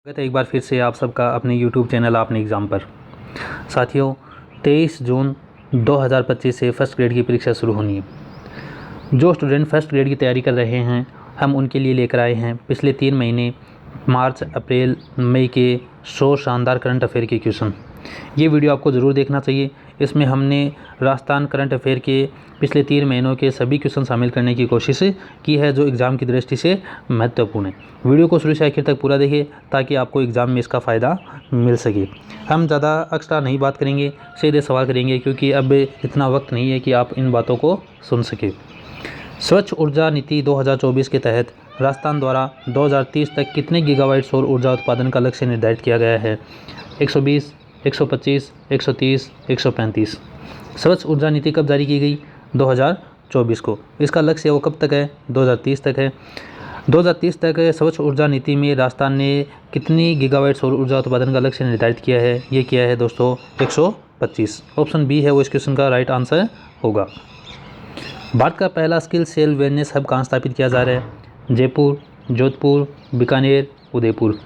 स्वागत है एक बार फिर से आप सबका अपने YouTube चैनल आपने एग्ज़ाम पर। साथियों, 23 जून 2025 से फर्स्ट ग्रेड की परीक्षा शुरू होनी है। जो स्टूडेंट फर्स्ट ग्रेड की तैयारी कर रहे हैं, हम उनके लिए लेकर आए हैं पिछले 3 महीने मार्च, अप्रैल, मई के 100 शानदार करंट अफेयर के क्वेश्चन। ये वीडियो आपको ज़रूर देखना चाहिए। इसमें हमने राजस्थान करंट अफेयर के पिछले 3 महीनों के सभी क्वेश्चन शामिल करने की कोशिश की है जो एग्ज़ाम की दृष्टि से महत्वपूर्ण है। वीडियो को शुरू से आखिर तक पूरा देखिए ताकि आपको एग्ज़ाम में इसका फ़ायदा मिल सके। हम ज़्यादा एक्स्ट्रा नहीं बात करेंगे, सीधे सवाल करेंगे क्योंकि अब इतना वक्त नहीं है कि आप इन बातों को सुन सके। स्वच्छ ऊर्जा नीति 2024 के तहत राजस्थान द्वारा 2030 तक कितने गीगावाट सौर ऊर्जा उत्पादन का लक्ष्य निर्धारित किया गया है? 120, 125, 130, 135। स्वच्छ ऊर्जा नीति कब जारी की गई? 2024 को। इसका लक्ष्य वो कब तक है? 2030 तक है। 2030 तक स्वच्छ ऊर्जा नीति में राजस्थान ने कितनी गीगावाट सौर ऊर्जा उत्पादन का लक्ष्य निर्धारित किया है? ये किया है दोस्तों 125। ऑप्शन बी है वो इस क्वेश्चन का राइट आंसर होगा। भारत का पहला स्किल सेल वेलनेस हब कहाँ स्थापित किया जा रहा है? जयपुर, जोधपुर, बीकानेर, उदयपुर।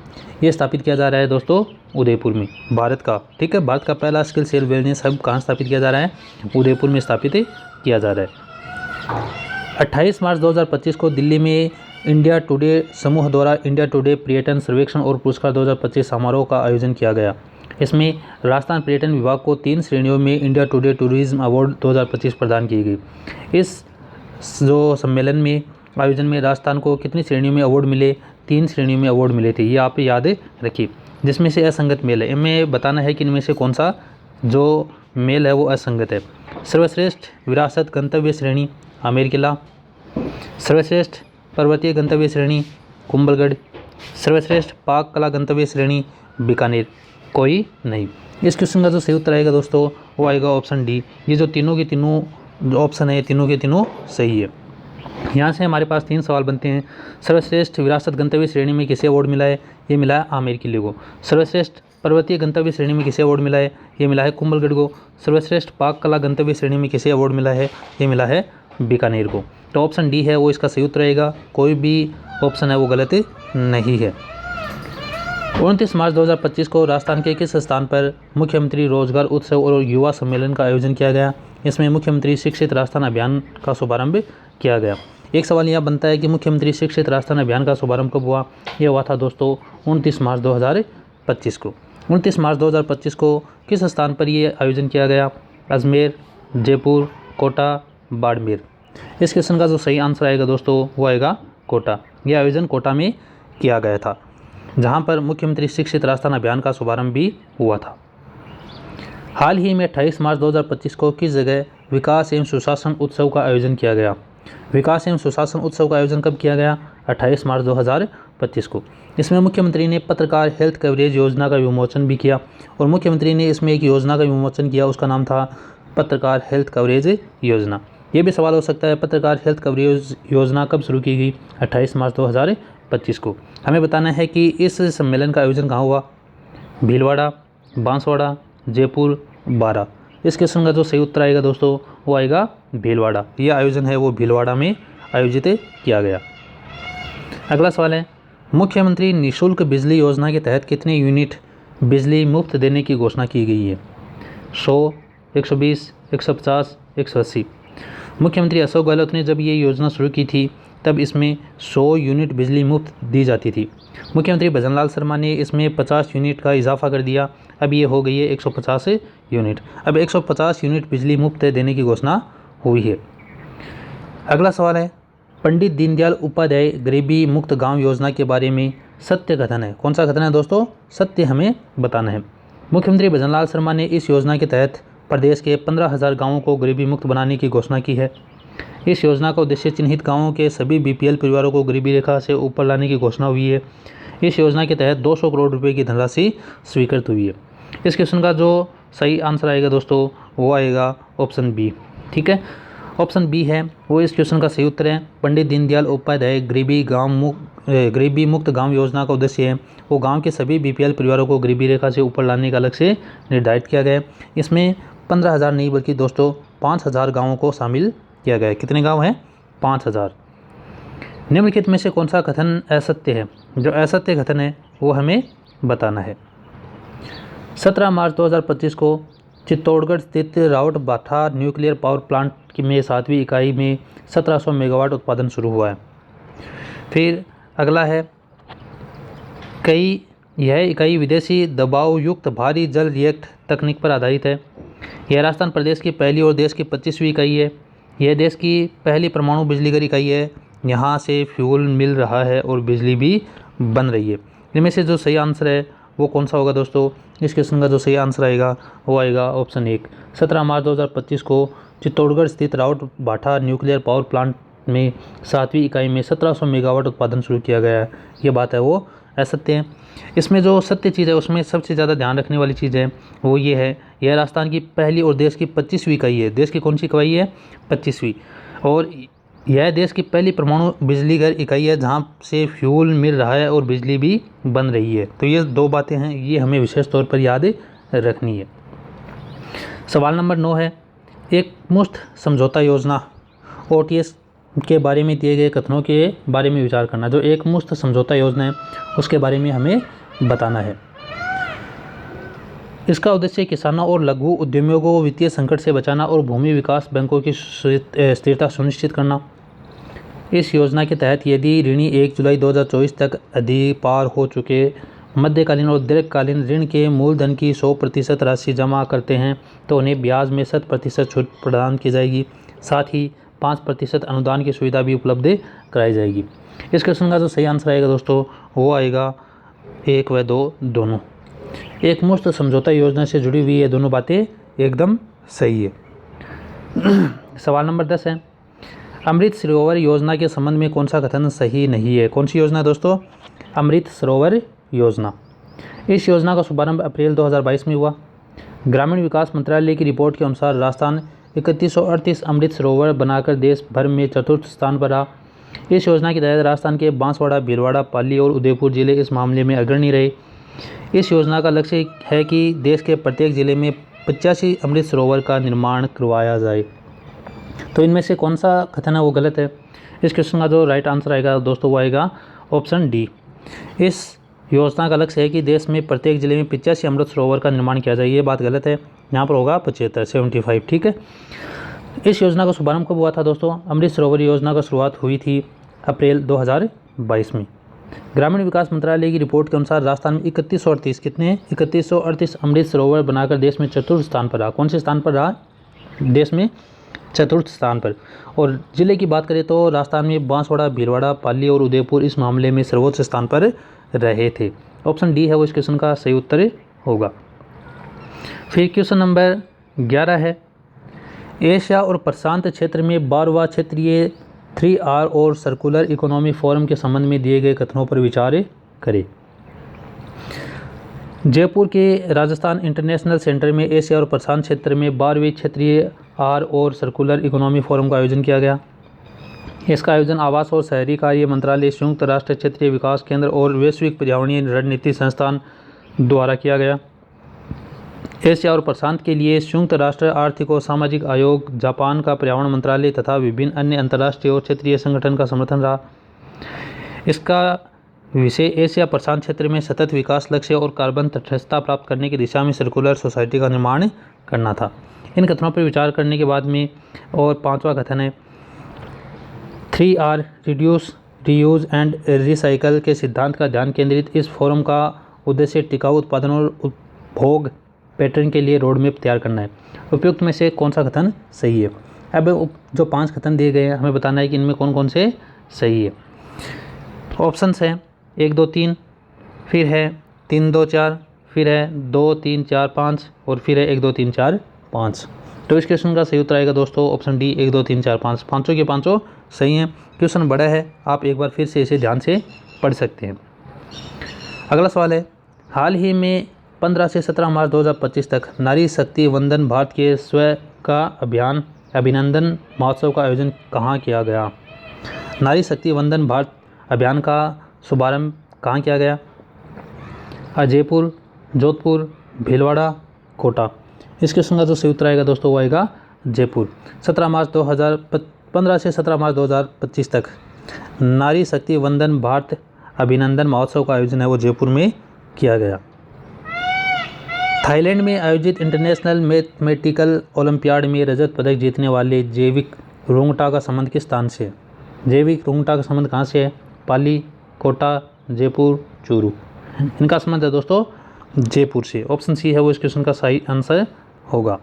ये स्थापित किया जा रहा है दोस्तों उदयपुर में, भारत का। ठीक है, भारत का पहला स्किल सेल वेलनेस हब कहाँ स्थापित किया जा रहा है? उदयपुर में स्थापित किया जा रहा है। 28 मार्च 2025 को दिल्ली में इंडिया टुडे समूह द्वारा इंडिया टुडे पर्यटन सर्वेक्षण और पुरस्कार 2025 समारोह का आयोजन किया गया। इसमें राजस्थान पर्यटन विभाग को 3 श्रेणियों में इंडिया टुडे टूरिज्म अवार्ड 2025 प्रदान की गई। इस जो सम्मेलन में आयोजन में राजस्थान को कितनी श्रेणियों में अवार्ड मिले? 3 श्रेणियों में अवार्ड मिले थे, ये आप याद रखिए, जिसमें से असंगत मेल है। इनमें बताना है कि इनमें से कौन सा जो मेल है वो असंगत है। सर्वश्रेष्ठ विरासत गंतव्य श्रेणी आमेर किला, सर्वश्रेष्ठ पर्वतीय गंतव्य श्रेणी कुंभलगढ़, सर्वश्रेष्ठ पाक कला गंतव्य श्रेणी बीकानेर। कोई नहीं। इस क्वेश्चन का जो सही उत्तर आएगा दोस्तों वो आएगा ऑप्शन डी। ये जो तीनों के तीनों ऑप्शन है, तीनों के तीनों सही है। यहाँ से हमारे पास 3 सवाल बनते हैं। सर्वश्रेष्ठ विरासत गंतव्य श्रेणी में किसे अवार्ड मिला है? ये मिला है आमेर किले को। सर्वश्रेष्ठ पर्वतीय गंतव्य श्रेणी में किसे अवार्ड मिला है? ये मिला है कुंभलगढ़ को। सर्वश्रेष्ठ पाक कला गंतव्य श्रेणी में किसे अवार्ड मिला है? ये मिला है बीकानेर को। तो ऑप्शन डी है वो इसका सही उत्तर रहेगा। कोई भी ऑप्शन है वो गलत नहीं है। 29 मार्च 2025 को राजस्थान के किस स्थान पर मुख्यमंत्री रोजगार उत्सव और युवा सम्मेलन का आयोजन किया गया? इसमें मुख्यमंत्री शिक्षित राजस्थान अभियान का शुभारंभ किया गया। एक सवाल यह बनता है कि मुख्यमंत्री शिक्षित राजस्थान अभियान का शुभारंभ कब हुआ? यह हुआ था दोस्तों 29 मार्च 2025 को। 29 मार्च 2025 को किस स्थान पर ये आयोजन किया गया? अजमेर, जयपुर, कोटा, बाड़मेर। इस क्वेश्चन का जो सही आंसर आएगा दोस्तों वो आएगा कोटा। यह आयोजन कोटा में किया गया था, जहां पर मुख्यमंत्री शिक्षित राजस्थान अभियान का शुभारंभ भी हुआ था। हाल ही में 28 मार्च 2025 को किस जगह विकास एवं सुशासन उत्सव का आयोजन किया गया? विकास एवं सुशासन उत्सव का आयोजन कब किया गया? 28 मार्च 2025 को। इसमें मुख्यमंत्री ने पत्रकार हेल्थ कवरेज योजना का विमोचन भी किया और मुख्यमंत्री ने इसमें एक योजना का विमोचन किया, उसका नाम था पत्रकार हेल्थ कवरेज योजना। ये भी सवाल हो सकता है, पत्रकार हेल्थ कवरेज योजना कब शुरू की गई? 28 मार्च 2025 को। हमें बताना है कि इस सम्मेलन का आयोजन कहाँ हुआ? भीलवाड़ा, बांसवाड़ा, जयपुर, बारा। इस क्वेश्चन का जो सही उत्तर आएगा दोस्तों वो आएगा भीलवाड़ा। यह आयोजन है वो भीलवाड़ा में आयोजित किया गया। अगला सवाल है, मुख्यमंत्री निःशुल्क बिजली योजना के तहत कितने यूनिट बिजली मुफ्त देने की घोषणा की गई है? 100, 120, 150, 180। मुख्यमंत्री अशोक गहलोत ने जब ये योजना शुरू की थी तब इसमें 100 यूनिट बिजली मुफ्त दी जाती थी। मुख्यमंत्री भजनलाल शर्मा ने इसमें 50 यूनिट का इजाफा कर दिया, अब ये हो गई है 150 यूनिट। अब 150 यूनिट बिजली मुफ्त देने की घोषणा हुई है। अगला सवाल है, पंडित दीनदयाल उपाध्याय गरीबी मुक्त गांव योजना के बारे में सत्य कथन है। कौन सा कथन है दोस्तों? सत्य हमें बताना है। मुख्यमंत्री भजनलाल शर्मा ने इस योजना के तहत प्रदेश के 15,000 गाँवों को गरीबी मुक्त बनाने की घोषणा की है। इस योजना का उद्देश्य चिन्हित गांवों के सभी बीपीएल परिवारों को गरीबी रेखा से ऊपर लाने की घोषणा हुई है। इस योजना के तहत 200 करोड़ रुपए की धनराशि स्वीकृत हुई है। इस क्वेश्चन का जो सही आंसर आएगा दोस्तों वो आएगा ऑप्शन बी। ठीक है, ऑप्शन बी है वो इस क्वेश्चन का सही उत्तर है। पंडित दीनदयाल उपाध्याय गरीबी मुक्त गाँव योजना का उद्देश्य है वो गाँव के सभी बीपीएल परिवारों को गरीबी रेखा से ऊपर लाने का लक्ष्य निर्धारित किया गया है। इसमें 15,000 नहीं बल्कि दोस्तों 5,000 गाँवों को शामिल किया गया है। कितने गांव हैं? 5,000। निम्नलिखित में से कौन सा कथन असत्य है? जो असत्य कथन है वो हमें बताना है। 17 मार्च 2025 को चित्तौड़गढ़ स्थित राउत भाठा न्यूक्लियर पावर प्लांट में 7वीं इकाई में 1700 मेगावाट उत्पादन शुरू हुआ है। फिर अगला है यह इकाई विदेशी दबाव युक्त भारी जल रिएक्ट तकनीक पर आधारित है। यह राजस्थान प्रदेश की पहली और देश की 25वीं इकाई है। यह देश की पहली परमाणु बिजलीघर इकाई है। यहाँ से फ्यूल मिल रहा है और बिजली भी बन रही है। इनमें से जो सही आंसर है वो कौन सा होगा दोस्तों? इस क्वेश्चन का जो सही आंसर आएगा वो आएगा ऑप्शन 1। 17 मार्च 2025 को चित्तौड़गढ़ स्थित राउत भाठा न्यूक्लियर पावर प्लांट में 7वीं इकाई में 1700 मेगावाट उत्पादन शुरू किया गया है। ये बात है वो असत्य है। इसमें जो सत्य चीज़ है उसमें सबसे ज़्यादा ध्यान रखने वाली चीज़ है वो ये है, यह राजस्थान की पहली और देश की 25वीं इकाई है। देश की कौन सी इकाई है? 25वीं। और यह देश की पहली परमाणु बिजलीघर इकाई है जहाँ से फ्यूल मिल रहा है और बिजली भी बन रही है। तो ये 2 बातें हैं, ये हमें विशेष तौर पर याद रखनी है। सवाल नंबर 9 है, एक मुश्त समझौता योजना OTS के बारे में दिए गए कथनों के बारे में विचार करना। जो एक मुश्त समझौता योजना है उसके बारे में हमें बताना है। इसका उद्देश्य किसानों और लघु उद्यमियों को वित्तीय संकट से बचाना और भूमि विकास बैंकों की स्थिरता सुनिश्चित करना। इस योजना के तहत यदि ऋणी 1 जुलाई 2024 तक अधिपार हो चुके मध्यकालीन और दीर्घकालीन ऋण के मूलधन की 100% राशि जमा करते हैं तो उन्हें ब्याज में 100% छूट प्रदान की जाएगी। साथ ही 5% अनुदान की सुविधा भी उपलब्ध कराई जाएगी। इस क्वेश्चन का जो सही आंसर आएगा दोस्तों वो आएगा 1 व 2 दोनों। एक मुश्त समझौता योजना से जुड़ी हुई ये दोनों बातें एकदम सही है। सवाल नंबर 10 है, अमृत सरोवर योजना के संबंध में कौन सा कथन सही नहीं है? कौन सी योजना है दोस्तों? अमृत सरोवर योजना। इस योजना का शुभारंभ अप्रैल 2022 में हुआ। ग्रामीण विकास मंत्रालय की रिपोर्ट के अनुसार राजस्थान 3138 अमृत सरोवर बनाकर देश भर में 4th स्थान पर रहा। इस योजना के तहत राजस्थान के बांसवाड़ा, भीलवाड़ा, पाली और उदयपुर जिले इस मामले में अग्रणी रहे। इस योजना का लक्ष्य है कि देश के प्रत्येक जिले में 85 अमृत सरोवर का निर्माण करवाया जाए। तो इनमें से कौन सा कथन है वो गलत है? इस क्वेश्चन का जो राइट आंसर आएगा दोस्तों वो आएगा ऑप्शन डी। इस योजना का लक्ष्य है कि देश में प्रत्येक जिले में 85 अमृत सरोवर का निर्माण किया जाए। ये बात गलत है, यहाँ पर होगा 75 ठीक है। इस योजना का शुभारंभ कब हुआ था दोस्तों? अमृत सरोवर योजना की शुरुआत हुई थी अप्रैल 2022 में। ग्रामीण विकास मंत्रालय की रिपोर्ट के अनुसार राजस्थान में 3138 अमृत सरोवर बनाकर देश में 4th स्थान पर रहा। कौन से स्थान पर रहा? देश में 4th स्थान पर। और जिले की बात करें तो राजस्थान में बांसवाड़ा, भीलवाड़ा, पाली और उदयपुर इस मामले में सर्वोच्च स्थान पर रहे थे। ऑप्शन डी है वो इस क्वेश्चन का सही उत्तर होगा। फिर क्वेश्चन नंबर 11 है, एशिया और प्रशांत क्षेत्र में 12वां क्षेत्रीय 3R और सर्कुलर इकोनॉमी फोरम के संबंध में दिए गए कथनों पर विचार करें। जयपुर के राजस्थान इंटरनेशनल सेंटर में एशिया और प्रशांत क्षेत्र में 12वीं क्षेत्रीय R और सर्कुलर इकोनॉमी फोरम का आयोजन किया गया। इसका आयोजन आवास और शहरी कार्य मंत्रालय, संयुक्त राष्ट्र क्षेत्रीय विकास केंद्र और वैश्विक पर्यावरणीय रणनीति संस्थान द्वारा किया गया। एशिया और प्रशांत के लिए संयुक्त राष्ट्र आर्थिक और सामाजिक आयोग, जापान का पर्यावरण मंत्रालय तथा विभिन्न अन्य अंतर्राष्ट्रीय और क्षेत्रीय संगठन का समर्थन रहा। इसका विषय एशिया प्रशांत क्षेत्र में सतत विकास लक्ष्य और कार्बन तटस्थता प्राप्त करने की दिशा में सर्कुलर सोसाइटी का निर्माण करना था। इन कथनों पर विचार करने के बाद में और 5वां कथन है, 3R reduce, reuse and recycle के सिद्धांत का ध्यान केंद्रित इस फोरम का उद्देश्य टिकाऊ उत्पादन और उपभोग पैटर्न के लिए रोड मैप तैयार करना है। उपयुक्त में से कौन सा कथन सही है? अब जो 5 कथन दिए गए हैं हमें बताना है कि इनमें कौन कौन से सही है। ऑप्शंस हैं 1 2 3, फिर है 3 2 4, फिर है 2 3 4 5 और फिर है 1 2 3 4 5। तो इस क्वेश्चन का सही उत्तर आएगा दोस्तों ऑप्शन डी 1 2 3 4 5। पाँचों के पाँचों सही हैं। क्वेश्चन बड़ा है, आप एक बार फिर से इसे ध्यान से पढ़ सकते हैं। अगला सवाल है, हाल ही में 15 से 17 मार्च 2025 तक नारी शक्ति वंदन भारत के स्व का अभिनंदन महोत्सव का आयोजन कहाँ किया गया? नारी शक्ति वंदन भारत अभियान का शुभारंभ कहाँ किया गया? जयपुर, जोधपुर, भीलवाड़ा, कोटा। इस क्वेश्चन का जो सही उत्तर आएगा दोस्तों वो आएगा जयपुर। 15 से 17 मार्च 2025 तक नारी शक्ति वंदन भारत अभिनंदन महोत्सव का आयोजन है वो जयपुर में किया गया? थाईलैंड में आयोजित इंटरनेशनल मैथमेटिकल ओलंपियाड में रजत पदक जीतने वाले जैविक रोंगटा का संबंध किस स्थान से है? जैविक रोंगटा का संबंध कहाँ से है? पाली, कोटा, जयपुर, चूरू। इनका संबंध है दोस्तों जयपुर से। ऑप्शन सी है वो इस क्वेश्चन का सही आंसर होगा।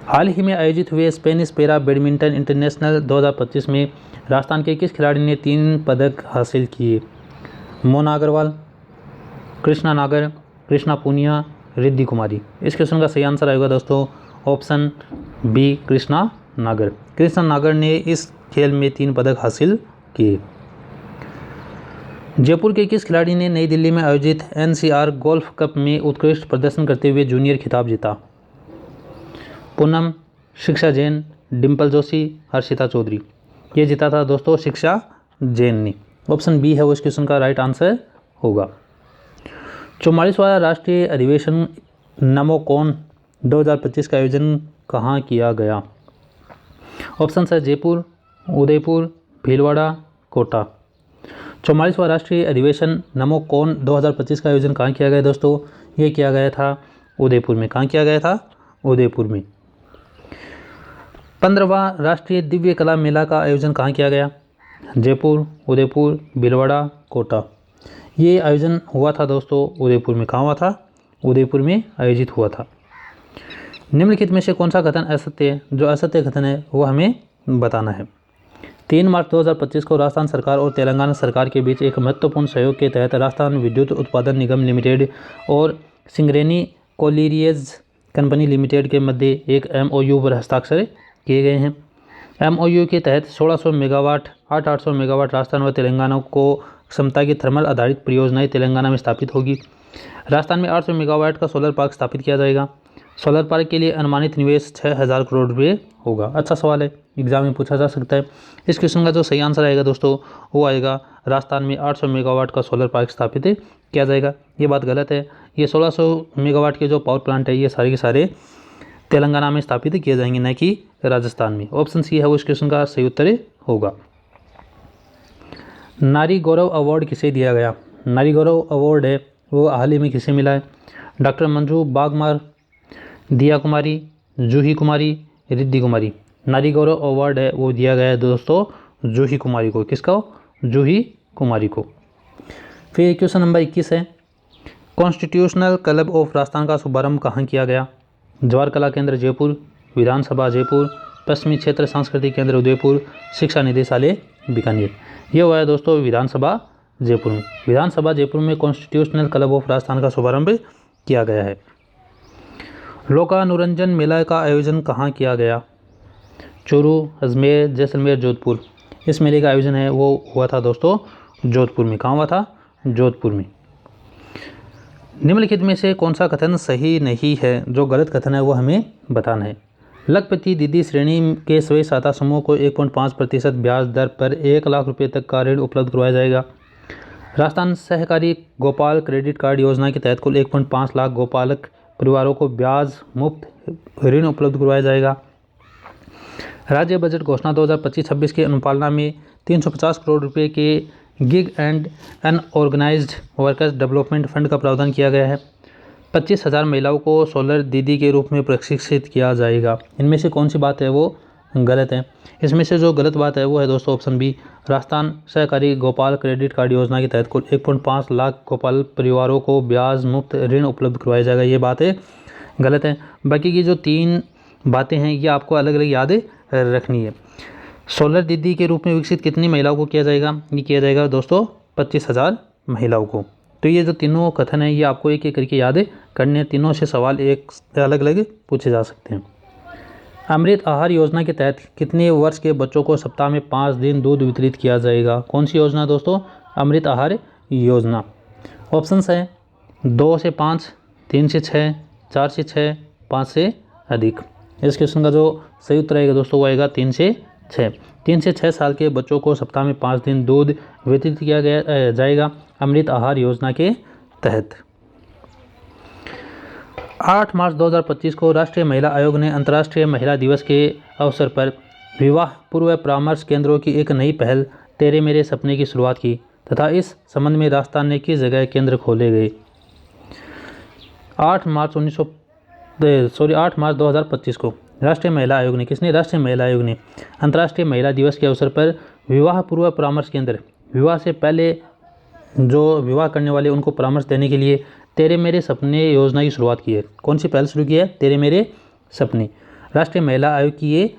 हाल ही में आयोजित हुए स्पेनिश पैरा बैडमिंटन इंटरनेशनल 2025 में राजस्थान के किस खिलाड़ी ने 3 पदक हासिल किए? मोना अग्रवाल, कृष्णा नागर, कृष्णा पूनिया, रिद्धि कुमारी। इस क्वेश्चन का सही आंसर आएगा दोस्तों ऑप्शन बी, कृष्णा नागर। कृष्णा नागर ने इस खेल में 3 पदक हासिल किए। जयपुर के किस खिलाड़ी ने नई दिल्ली में आयोजित NCR गोल्फ कप में उत्कृष्ट प्रदर्शन करते हुए जूनियर खिताब जीता? पूनम, शिक्षा जैन, डिम्पल जोशी, हर्षिता चौधरी। ये जीता था दोस्तों शिक्षा जैन ने। ऑप्शन बी है वो इस क्वेश्चन का राइट आंसर होगा। 44वां राष्ट्रीय अधिवेशन नमोकॉन 2025 का आयोजन कहाँ किया गया? ऑप्शन है जयपुर, उदयपुर, भीलवाड़ा, कोटा। 44वां राष्ट्रीय अधिवेशन नमोकॉन 2025 का आयोजन कहाँ किया गया दोस्तों? ये किया गया था उदयपुर में। कहाँ किया गया था? उदयपुर में। 15वां राष्ट्रीय दिव्य कला मेला का आयोजन कहाँ किया गया? जयपुर, उदयपुर, भीलवाड़ा, कोटा। ये आयोजन हुआ था दोस्तों उदयपुर में। कहाँ हुआ था? उदयपुर में आयोजित हुआ था। निम्नलिखित में से कौन सा कथन असत्य है? जो असत्य कथन है वो हमें बताना है। 3 मार्च 2025 को राजस्थान सरकार और तेलंगाना सरकार के बीच एक महत्वपूर्ण सहयोग के तहत राजस्थान विद्युत उत्पादन निगम लिमिटेड और सिंगरेनी कोलिरियज कंपनी लिमिटेड के मध्य एक MOU पर हस्ताक्षर किए गए हैं। MOU के तहत 1600 मेगावाट 800 मेगावाट राजस्थान व तेलंगाना को क्षमता की थर्मल आधारित परियोजनाएं तेलंगाना में स्थापित होगी। राजस्थान में 800 मेगावाट का सोलर पार्क स्थापित किया जाएगा। सोलर पार्क के लिए अनुमानित निवेश 6000 करोड़ रुपये होगा। अच्छा सवाल है, एग्जाम में पूछा जा सकता है। इस क्वेश्चन का जो सही आंसर आएगा दोस्तों वो आएगा राजस्थान में 800 मेगावाट का सोलर पार्क स्थापित किया जाएगा। ये बात गलत है। ये 1600 मेगावाट के जो पावर प्लांट है ये सारे के सारे तेलंगाना में स्थापित किए जाएंगे, न कि राजस्थान में। ऑप्शन सी है वो इस क्वेश्चन का सही उत्तर होगा। नारी गौरव अवार्ड किसे दिया गया? नारी गौरव अवार्ड है वो हाल ही में किसे मिला है? डॉक्टर मंजू बागमार, दिया कुमारी, जूही कुमारी, रिद्धि कुमारी। नारी गौरव अवार्ड है वो दिया गया है दोस्तों जूही कुमारी को। किसको? जूही कुमारी को। फिर क्वेश्चन नंबर 21 है, कॉन्स्टिट्यूशनल क्लब ऑफ राजस्थान का शुभारंभ कहाँ किया गया? जवाहर कला केंद्र जयपुर, विधानसभा जयपुर, पश्चिमी क्षेत्र सांस्कृतिक केंद्र उदयपुर, शिक्षा निदेशालय बीकानेर। ये हुआ है दोस्तों विधानसभा जयपुर में। विधानसभा जयपुर में कॉन्स्टिट्यूशनल क्लब ऑफ राजस्थान का शुभारंभ किया गया है। लोकानुरंजन मेला का आयोजन कहाँ किया गया? चूरू, अजमेर, जैसलमेर, जोधपुर। इस मेले का आयोजन है वो हुआ था दोस्तों जोधपुर में। कहाँ हुआ था? जोधपुर में। निम्नलिखित में से कौन सा कथन सही नहीं है? जो गलत कथन है वो हमें बताना है। लखपति दीदी श्रेणी के स्वयं सहायता समूह को 1.5% ब्याज दर पर 1 लाख रुपये तक का ऋण उपलब्ध करवाया जाएगा। राजस्थान सहकारी गोपाल क्रेडिट कार्ड योजना के तहत कुल 1.5 लाख गोपालक परिवारों को ब्याज मुक्त ऋण उपलब्ध करवाया जाएगा। राज्य बजट घोषणा 2025-26 के अनुपालना में 350 करोड़ रुपए के gig and unorganised workers development fund का प्रावधान किया गया है। 25,000 महिलाओं को सोलर दीदी के रूप में प्रशिक्षित किया जाएगा। इनमें से कौन सी बात है वो गलत है? इसमें से जो गलत बात है वो है दोस्तों ऑप्शन बी, राजस्थान सहकारी गोपाल क्रेडिट कार्ड योजना के तहत कुल 1.5 लाख गोपाल परिवारों को ब्याज मुक्त ऋण उपलब्ध करवाया जाएगा। ये बात है गलत है। बाकी की जो 3 बातें हैं ये आपको अलग अलग याद रखनी है। सोलर दीदी के रूप में विकसित कितनी महिलाओं को किया जाएगा? ये किया जाएगा दोस्तों 25,000 महिलाओं को। तो ये जो तीनों कथन है ये आपको एक एक करके याद करने, तीनों से सवाल एक अलग अलग पूछे जा सकते हैं। अमृत आहार योजना के तहत कितने वर्ष के बच्चों को सप्ताह में 5 दिन दूध वितरित किया जाएगा? कौन सी योजना दोस्तों? अमृत आहार योजना। ऑप्शंस है 2 से 5, 3 से 6, 4 से 6, 5 से अधिक। इस क्वेश्चन का जो सही उत्तर आएगा दोस्तों वो आएगा 3 से 6। 3 से 6 साल के बच्चों को सप्ताह में 5 दिन दूध वितरित किया जाएगा अमृत आहार योजना के तहत। 8 मार्च 2025 को राष्ट्रीय महिला आयोग ने अंतर्राष्ट्रीय महिला दिवस के अवसर पर विवाह पूर्व परामर्श केंद्रों की एक नई पहल तेरे मेरे सपने की शुरुआत की तथा इस संबंध में राजस्थान ने किस जगह केंद्र खोले गए? 8 मार्च 2025 को राष्ट्रीय महिला आयोग ने, किसने, राष्ट्रीय महिला आयोग ने अंतर्राष्ट्रीय महिला दिवस के अवसर पर विवाह पूर्व परामर्श के अंदर विवाह से पहले जो विवाह करने वाले उनको परामर्श देने के लिए तेरे मेरे सपने योजना की शुरुआत की है। कौन सी पहल शुरू की है? तेरे मेरे सपने। राष्ट्रीय महिला आयोग की ये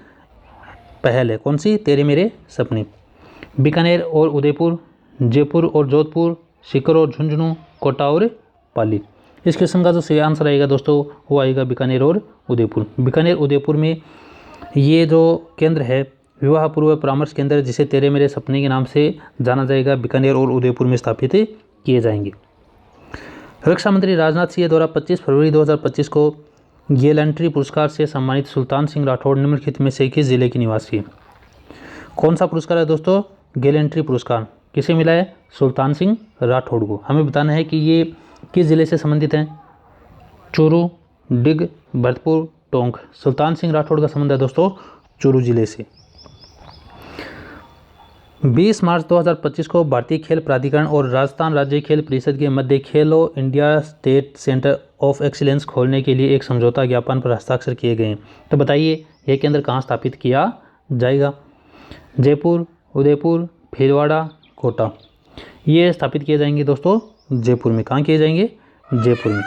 पहल है। कौन सी? तेरे मेरे सपने। बीकानेर और उदयपुर, जयपुर और जोधपुर, सीकर और झुंझुनू, कोटा और पाली। इस क्वेश्चन का जो सही आंसर आएगा दोस्तों वो आएगा बीकानेर और उदयपुर। बीकानेर उदयपुर में ये जो केंद्र है विवाह पूर्व परामर्श केंद्र, जिसे तेरे मेरे सपने के नाम से जाना जाएगा, बीकानेर और उदयपुर में स्थापित किए जाएंगे। रक्षा मंत्री राजनाथ सिंह द्वारा 25 फरवरी 2025 को गैलेंट्री पुरस्कार से सम्मानित सुल्तान सिंह राठौड़ निम्नलिखित में से किस जिले के निवासी है? कौन सा पुरस्कार है दोस्तों? गैलेंट्री पुरस्कार किसे मिला है? सुल्तान सिंह राठौड़ को। हमें बताना है कि ये किस जिले से संबंधित हैं? चूरू, डिग, भरतपुर, टोंक। सुल्तान सिंह राठौड़ का संबंध है दोस्तों चूरू जिले से। 20 मार्च 2025 को भारतीय खेल प्राधिकरण और राजस्थान राज्य खेल परिषद के मध्य खेलो India state centre of excellence खोलने के लिए एक समझौता ज्ञापन पर हस्ताक्षर किए गए हैं। तो बताइए यह केंद्र कहाँ स्थापित किया जाएगा? जयपुर, उदयपुर, भीलवाड़ा, कोटा। ये स्थापित किए जाएंगे दोस्तों जयपुर में। कहाँ किए जाएंगे? जयपुर में।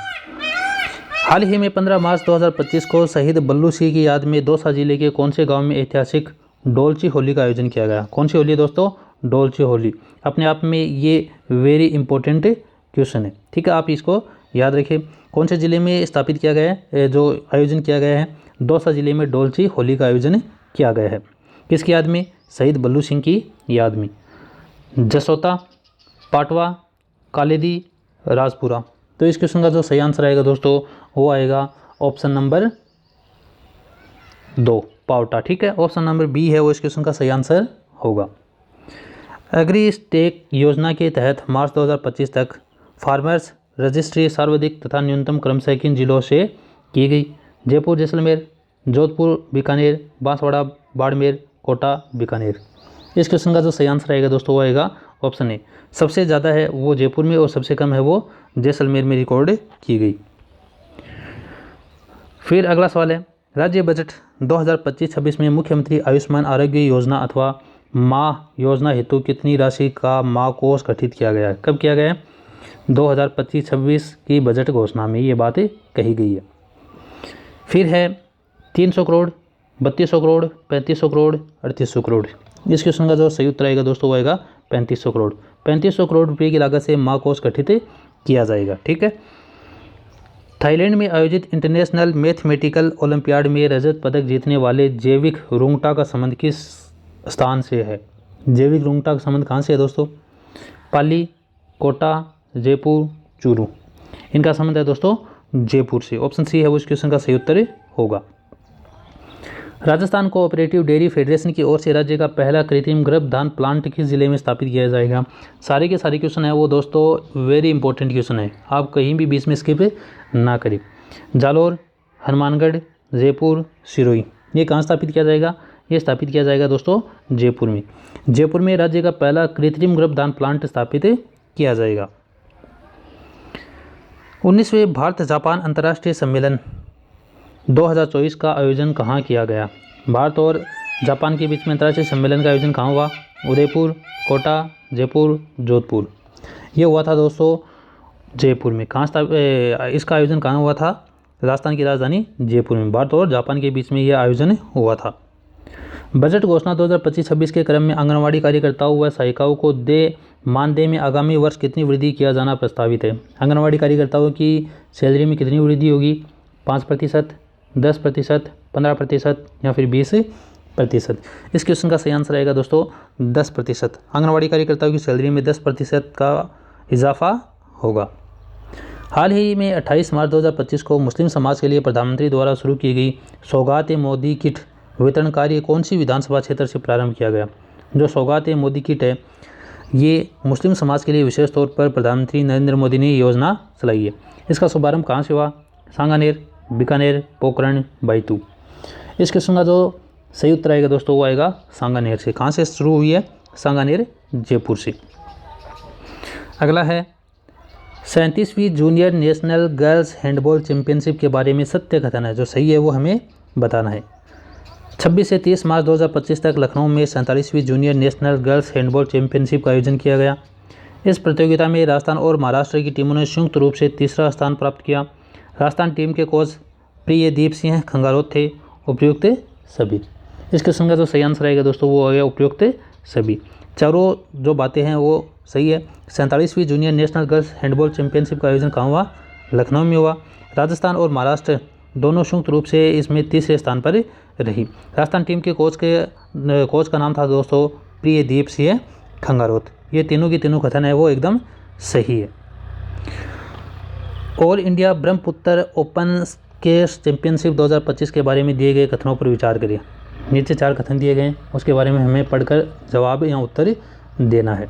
हाल ही में 15 मार्च 2025 को शहीद बल्लू सिंह की याद में दौसा जिले के कौन से गांव में ऐतिहासिक डोलची होली का आयोजन किया गया? कौन सी होली है दोस्तों? डोलची होली। अपने आप में ये वेरी इंपॉर्टेंट क्वेश्चन है, ठीक है, आप इसको याद रखिए। कौन से ज़िले में स्थापित किया गया है, जो आयोजन किया गया है? दौसा जिले में डोलची होली का आयोजन किया गया है। किसकी याद में? शहीद बल्लू सिंह की याद में। जसोता, पाटवा, कालेदी, राजपुरा। तो इस क्वेश्चन का जो सही आंसर आएगा दोस्तों वो आएगा ऑप्शन नंबर 2, पावटा, ठीक है। ऑप्शन नंबर बी है वो इस क्वेश्चन का सही आंसर होगा। एग्री स्टेक योजना के तहत मार्च 2025 तक फार्मर्स रजिस्ट्री सर्वाधिक तथा न्यूनतम क्रमशः किन जिलों से की गई? जयपुर, जैसलमेर, जोधपुर, बीकानेर, बांसवाड़ा, बाड़मेर, कोटा, बीकानेर। इस क्वेश्चन का जो सही आंसर आएगा दोस्तों वो आएगा ऑप्शन ए। सबसे ज़्यादा है वो जयपुर में और सबसे कम है वो जैसलमेर में रिकॉर्ड की गई। फिर अगला सवाल है, राज्य बजट 2025-26 में मुख्यमंत्री आयुष्मान आरोग्य योजना अथवा माँ योजना हेतु कितनी राशि का माँ कोष गठित किया गया है? कब किया गया है? 2025-26 की बजट घोषणा में ये बात कही गई है। फिर है 300 करोड़, 3200 करोड़, 3500 करोड़, 3800 करोड़। इस क्वेश्चन का जो सही उत्तर आएगा दोस्तों वो आएगा 3500 करोड़। 3500 करोड़ रुपये की लागत से माँ कोष गठित किया जाएगा, ठीक है। थाईलैंड में आयोजित इंटरनेशनल मैथमेटिकल ओलंपियाड में रजत पदक जीतने वाले जैविक रुंगटा का संबंध किस स्थान से है? जैविक रुंगटा का संबंध कहाँ से है दोस्तों? पाली, कोटा, जयपुर, चूरू। इनका संबंध है दोस्तों जयपुर से। ऑप्शन सी है वो इस क्वेश्चन का सही उत्तर होगा। राजस्थान कोऑपरेटिव डेयरी फेडरेशन की ओर से राज्य का पहला कृत्रिम गर्भधान प्लांट किस जिले में स्थापित किया जाएगा? सारे के सारे क्वेश्चन है वो दोस्तों वेरी इंपॉर्टेंट क्वेश्चन है, आप कहीं भी बीच में स्किप ना करें। जालोर, हनुमानगढ़, जयपुर, सिरोही। ये कहाँ स्थापित किया जाएगा? ये स्थापित किया जाएगा दोस्तों जयपुर में। जयपुर में राज्य का पहला कृत्रिम गर्भधान प्लांट स्थापित किया जाएगा। 19वें भारत जापान अंतर्राष्ट्रीय सम्मेलन 2024 का आयोजन कहाँ किया गया? भारत और जापान के बीच में अंतर्राष्ट्रीय सम्मेलन का आयोजन कहाँ हुआ? उदयपुर, कोटा, जयपुर, जोधपुर। ये हुआ था दोस्तों जयपुर में। इसका आयोजन कहाँ हुआ था? राजस्थान की राजधानी जयपुर में। भारत और जापान के बीच में यह आयोजन हुआ था। बजट घोषणा 2025-26 के क्रम में आंगनवाड़ी कार्यकर्ताओं व सहायिकाओं को मानदेय में आगामी वर्ष कितनी वृद्धि किया जाना प्रस्तावित है? आंगनवाड़ी कार्यकर्ताओं की सैलरी में कितनी वृद्धि होगी? 5%, 10%, 15% या फिर 20%? इस क्वेश्चन का सही आंसर आएगा दोस्तों 10%। आंगनवाड़ी कार्यकर्ताओं की सैलरी में 10% का इजाफा होगा। हाल ही में 28 मार्च 2025 को मुस्लिम समाज के लिए प्रधानमंत्री द्वारा शुरू की गई सौगात-ए-मोदी किट वितरण कार्य कौन सी विधानसभा क्षेत्र से प्रारंभ किया गया? जो सौगात-ए-मोदी किट है ये मुस्लिम समाज के लिए विशेष तौर पर प्रधानमंत्री नरेंद्र मोदी ने योजना चलाई है। इसका शुभारंभ कहाँ से हुआ? सांगानेर, बीकानेर, पोखरण, बैतूल। इस क्वेश्चन का जो सही उत्तर आएगा दोस्तों वो आएगा सांगानेर से। कहाँ से शुरू हुई है? सांगानेर, जयपुर से। अगला है 37वीं junior national girls handball championship के बारे में सत्य कथन है, जो सही है वो हमें बताना है। 26 से 30 मार्च 2025 तक लखनऊ में 47वीं junior national girls handball championship का आयोजन किया गया। इस प्रतियोगिता में राजस्थान और महाराष्ट्र की टीमों ने संयुक्त रूप से तीसरा स्थान प्राप्त किया। राजस्थान टीम के कोच प्रियदीप सिंह खंगारोत थे। उपयुक्त सभी। इस क्वेश्चन का जो सही आंसर आएगा दोस्तों वो हो गया उपयुक्त सभी। चारों जो बातें हैं वो सही है। 47वीं junior national girls handball championship का आयोजन कहाँ हुआ? लखनऊ में हुआ। राजस्थान और महाराष्ट्र दोनों संयुक्त रूप से इसमें तीसरे स्थान पर रही। राजस्थान टीम के कोच का नाम था दोस्तों प्रियदीप सिंह खंगारोत। ये तीनों की तीनों कथन है वो एकदम सही है। All India Brahmaputra open squash championship 2025 के बारे में दिए गए कथनों पर विचार करिए। नीचे 4 कथन दिए गए हैं, उसके बारे में हमें पढ़कर जवाब या उत्तर देना है।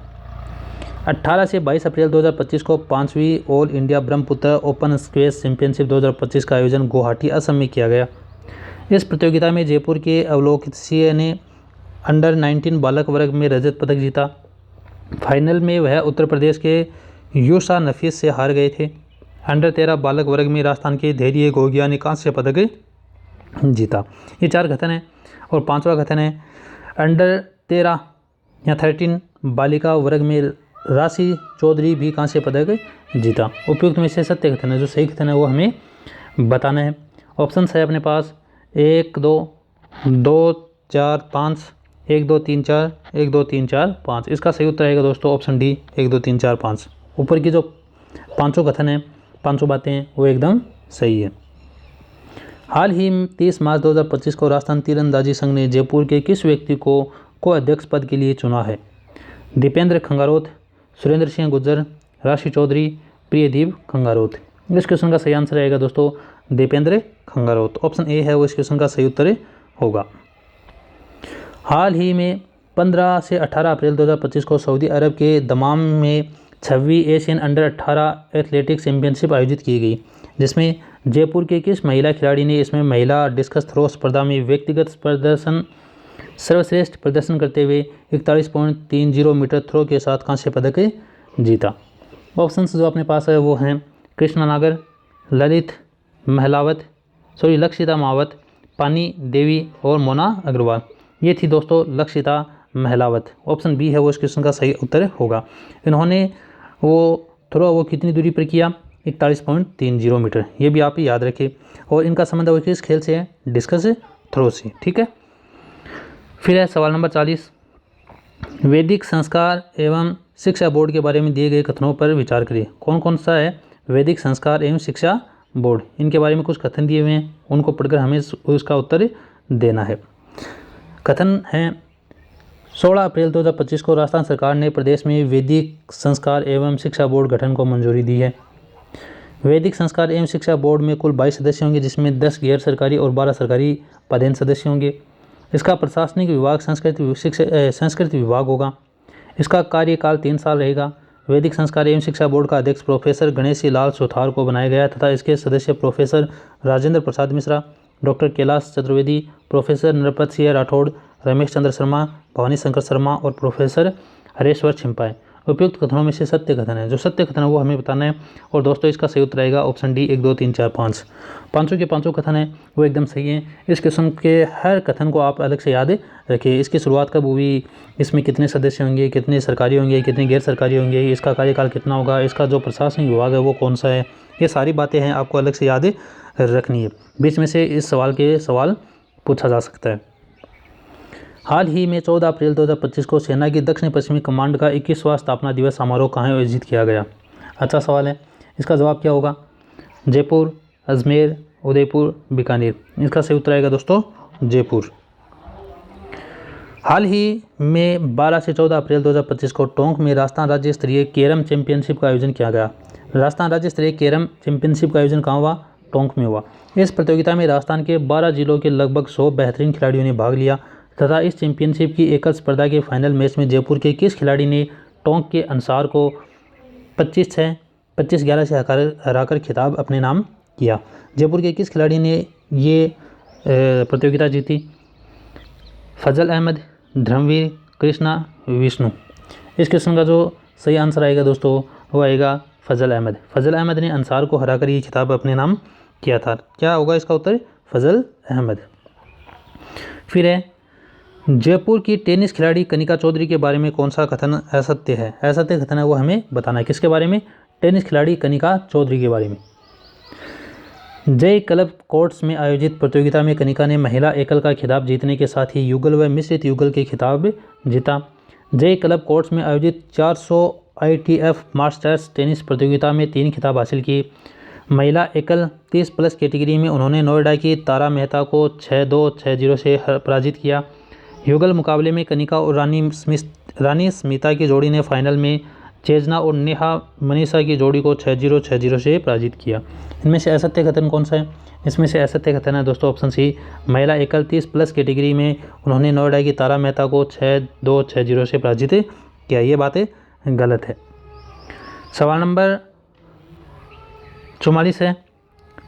18 से 22 अप्रैल 2025 को 5वीं all India Brahmaputra open squash championship 2025 का आयोजन गुवाहाटी असम में किया गया। इस प्रतियोगिता में जयपुर के अवलोकित सिंह ने अंडर 19 बालक वर्ग में रजत पदक जीता। फाइनल में वह उत्तर प्रदेश के यूसा नफीस से हार गए थे। अंडर 13 बालक वर्ग में राजस्थान के धैर्य गोगिया ने कांस्य पदक जीता। ये 4 कथन है। और 5वां कथन है अंडर 13 या 13 बालिका वर्ग में राशि चौधरी भी कांस्य पदक जीता। उपयुक्त में से सत्य कथन है, जो सही कथन है वो हमें बताना है। ऑप्शन है अपने पास 1 2 2 4 5 1 2 3 4 1 2 3 4 5। इसका सही उत्तर आएगा दोस्तों ऑप्शन डी 1 2 3 4 5। ऊपर की जो 5 कथन है 5 बातें हैं वो एकदम सही है। हाल ही 30 मार्च 2025 को राजस्थान तीरंदाजी संघ ने जयपुर के किस व्यक्ति को अध्यक्ष पद के लिए चुना है? दीपेंद्र खंगारोत, सुरेंद्र सिंह गुर्जर, राशि चौधरी, प्रियदीप खंगारोत। इस क्वेश्चन का सही आंसर आएगा दोस्तों दीपेंद्र खंगारोत। ऑप्शन ए है वो इस क्वेश्चन का सही उत्तर होगा। हाल ही में 15 से 18 अप्रैल 2025 को सऊदी अरब के दमाम में 6वीं एशियन अंडर 18 एथलेटिक्स चैंपियनशिप आयोजित की गई, जिसमें जयपुर के किस महिला खिलाड़ी ने इसमें महिला डिस्कस थ्रो स्पर्धा में व्यक्तिगत सर्वश्रेष्ठ प्रदर्शन करते हुए 41.30 मीटर थ्रो के साथ कांस्य पदक जीता? ऑप्शंस जो अपने पास है वो हैं कृष्णा नागर, लक्षिता मावत, पानी देवी और मोना अग्रवाल। ये थी दोस्तों लक्षिता महलावत। ऑप्शन बी है वो इस क्वेश्चन का सही उत्तर होगा। इन्होंने वो कितनी दूरी पर किया? 41.30 मीटर। ये भी आप याद रखें। और इनका संबंध वो किस खेल से है? डिस्कस थ्रो से। ठीक है। फिर है सवाल नंबर 40। वैदिक संस्कार एवं शिक्षा बोर्ड के बारे में दिए गए कथनों पर विचार करिए। कौन कौन सा है वैदिक संस्कार एवं शिक्षा बोर्ड? इनके बारे में कुछ कथन दिए हुए हैं, उनको पढ़कर हमें उसका उत्तर देना है। कथन है 16 अप्रैल 2025 को राजस्थान सरकार ने प्रदेश में वैदिक संस्कार एवं शिक्षा बोर्ड गठन को मंजूरी दी है। वैदिक संस्कार एवं शिक्षा बोर्ड में कुल 22 सदस्य होंगे, जिसमें 10 गैर सरकारी और 12 सरकारी पदेन सदस्य होंगे। इसका प्रशासनिक विभाग संस्कृति विभाग होगा। इसका कार्यकाल 3 साल रहेगा। वैदिक संस्कार एवं शिक्षा बोर्ड का अध्यक्ष प्रोफेसर गणेशी लाल सुथार को बनाया गया तथा इसके सदस्य professor Rajendra Prasad Mishra, doctor Kailash Chaturvedi, professor Narpat Singh Rathore, Ramesh Chandra Sharma, Bhavani Shankar Sharma और प्रोफेसर हरेश्वर छिम्पाए। उपयुक्त कथनों में से सत्य कथन है, जो सत्य कथन है वो हमें बताना है। और दोस्तों इसका सही उत्तर आएगा ऑप्शन डी 1 2 3 4 5। पाँचों के पाँचों कथन है वो एकदम सही है। इस क्वेश्चन के हर कथन को आप अलग से याद रखिए। इसकी शुरुआत कब हुई, इसमें कितने सदस्य होंगे, कितने सरकारी होंगे, कितने गैर सरकारी होंगे, इसका कार्यकाल कितना होगा, इसका जो प्रशासनिक विभाग है वो कौन सा है, ये सारी बातें हैं आपको अलग से याद रखनी है। बीच में से इस सवाल पूछा जा सकता है। हाल ही में 14 अप्रैल 2025 को सेना की दक्षिण पश्चिमी कमांड का 21वां स्थापना दिवस समारोह कहाँ आयोजित किया गया? अच्छा सवाल है। इसका जवाब क्या होगा? जयपुर, अजमेर, उदयपुर, बीकानेर। इसका सही उत्तर आएगा दोस्तों जयपुर। हाल ही में 12 से 14 अप्रैल 2025 को टोंक में राजस्थान राज्य स्तरीय कैरम चैंपियनशिप का आयोजन किया गया। राजस्थान राज्य स्तरीय कैरम चैंपियनशिप का आयोजन कहाँ हुआ? टोंक में हुआ। इस प्रतियोगिता में राजस्थान के 12 जिलों के लगभग 100 बेहतरीन खिलाड़ियों ने भाग लिया तथा इस चैंपियनशिप की एकल स्पर्धा के फाइनल मैच में जयपुर के किस खिलाड़ी ने टोंक के अंसार को 25-6, 25-11 से हराकर खिताब अपने नाम किया? जयपुर के किस खिलाड़ी ने ये प्रतियोगिता जीती? फजल अहमद, धर्मवीर, कृष्णा, विष्णु। इस क्वेश्चन का जो सही आंसर आएगा दोस्तों वो आएगा फ़ज़ल अहमद। फ़ज़ल अहमद ने अंसार को हराकर ये खिताब अपने नाम किया था। क्या होगा इसका उत्तर? फ़ज़ल अहमद। फिर है जयपुर की टेनिस खिलाड़ी कनिका चौधरी के बारे में कौन सा कथन असत्य है? असत्य कथन है वो हमें बताना है। किसके बारे में? टेनिस खिलाड़ी कनिका चौधरी के बारे में। जय क्लब कोर्ट्स में आयोजित प्रतियोगिता में कनिका ने महिला एकल का खिताब जीतने के साथ ही युगल व मिश्रित युगल के खिताब जीता। जय क्लब कोर्ट्स में आयोजित 400 ITF मास्टर्स टेनिस प्रतियोगिता में 3 खिताब हासिल किए। महिला एकल 30+ कैटेगरी में उन्होंने नोएडा की तारा मेहता को 6-2, 6-0 से पराजित किया। युगल मुकाबले में कनिका और रानी स्मिता की जोड़ी ने फाइनल में चेजना और नेहा मनीषा की जोड़ी को 6-0, 6-0 से पराजित किया। इनमें से असत्य कथन कौन सा है? इसमें से असत्य कथन है दोस्तों ऑप्शन सी, महिला एकल 30+ कैटेगरी में उन्होंने नोएडा की तारा मेहता को 6-2, 6-0 से पराजित किया। ये बातें गलत है। सवाल नंबर 44 है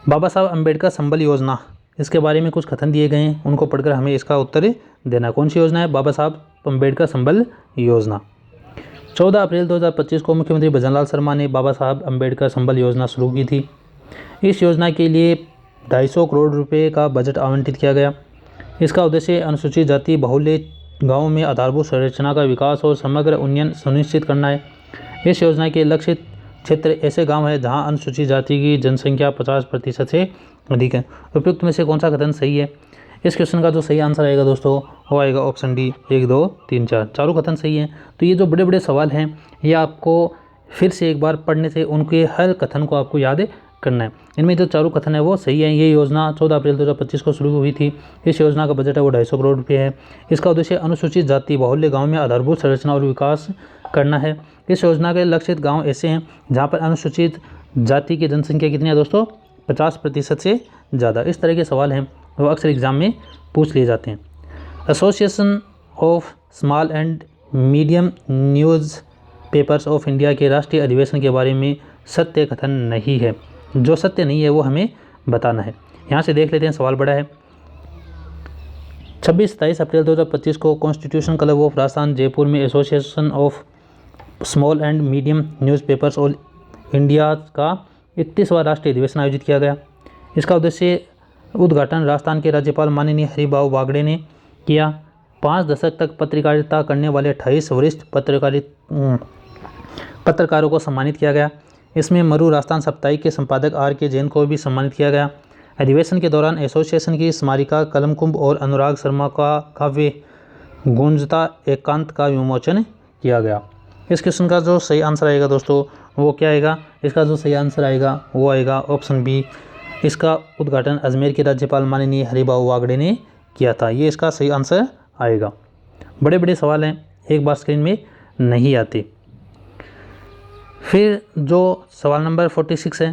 बाबा साहब अम्बेडकर संबल योजना, इसके बारे में कुछ कथन दिए गए हैं, उनको पढ़कर हमें इसका उत्तर देना। कौन सी योजना है? बाबा साहब अम्बेडकर संबल योजना। 14 अप्रैल 2025 को मुख्यमंत्री भजनलाल शर्मा ने बाबा साहब अम्बेडकर संबल योजना शुरू की थी। इस योजना के लिए 250 करोड़ रुपए का बजट आवंटित किया गया। इसका उद्देश्य अनुसूचित जाति बहुल्य गाँवों में आधारभूत संरचना का विकास और समग्र उन्नयन सुनिश्चित करना है। इस योजना के लक्षित क्षेत्र ऐसे गांव हैं जहां अनुसूचित जाति की जनसंख्या 50% से अधिक है। उपयुक्त में से कौन सा कथन सही है? इस क्वेश्चन का जो सही आंसर आएगा दोस्तों वो आएगा ऑप्शन डी, 1, 2, 3, 4, चारों कथन सही हैं। तो ये जो बड़े बड़े सवाल हैं ये आपको फिर से एक बार पढ़ने से उनके हर कथन को आपको याद करना है। इनमें जो चारों कथन है वो सही है। ये योजना 14 अप्रैल 2025 को शुरू हुई थी। इस योजना का बजट है वो 250 करोड़ रुपये है। इसका उद्देश्य अनुसूचित जाति बहुल्य गाँव में आधारभूत संरचना और विकास करना है। इस योजना के लक्षित गाँव ऐसे हैं जहाँ पर अनुसूचित जाति की जनसंख्या कितनी है दोस्तों? 50% से ज़्यादा। इस तरह के सवाल हैं वो अक्सर एग्जाम में पूछ लिए जाते हैं। Association of small and medium news papers of India के राष्ट्रीय अधिवेशन के बारे में सत्य कथन नहीं है। जो सत्य नहीं है वो हमें बताना है। यहाँ से देख लेते हैं, सवाल बड़ा है। 26-27 अप्रैल 2025 को constitution club of Rajasthan Jaipur में association of small and medium newspapers of India का 31वां राष्ट्रीय अधिवेशन आयोजित किया गया। इसका उद्देश्य उद्घाटन राजस्थान के राज्यपाल माननीय हरिभाऊ बागड़े ने किया। 5 दशक तक पत्रकारिता करने वाले 28 वरिष्ठ पत्रकारों को सम्मानित किया गया। इसमें मरु राजस्थान साप्ताहिक के संपादक RK जैन को भी सम्मानित किया गया। अधिवेशन के दौरान एसोसिएशन की स्मारिका कलमकुंभ और अनुराग शर्मा का काव्य गूंजता एकांत का विमोचन किया गया। इस क्वेश्चन का जो सही आंसर आएगा दोस्तों वो क्या आएगा? इसका जो सही आंसर आएगा वो आएगा ऑप्शन बी। इसका उद्घाटन अजमेर के राज्यपाल माननीय हरिभाऊ बागड़े ने किया था। ये इसका सही आंसर आएगा। बड़े बड़े सवाल हैं, एक बार स्क्रीन में नहीं आते। फिर जो सवाल नंबर 46 है,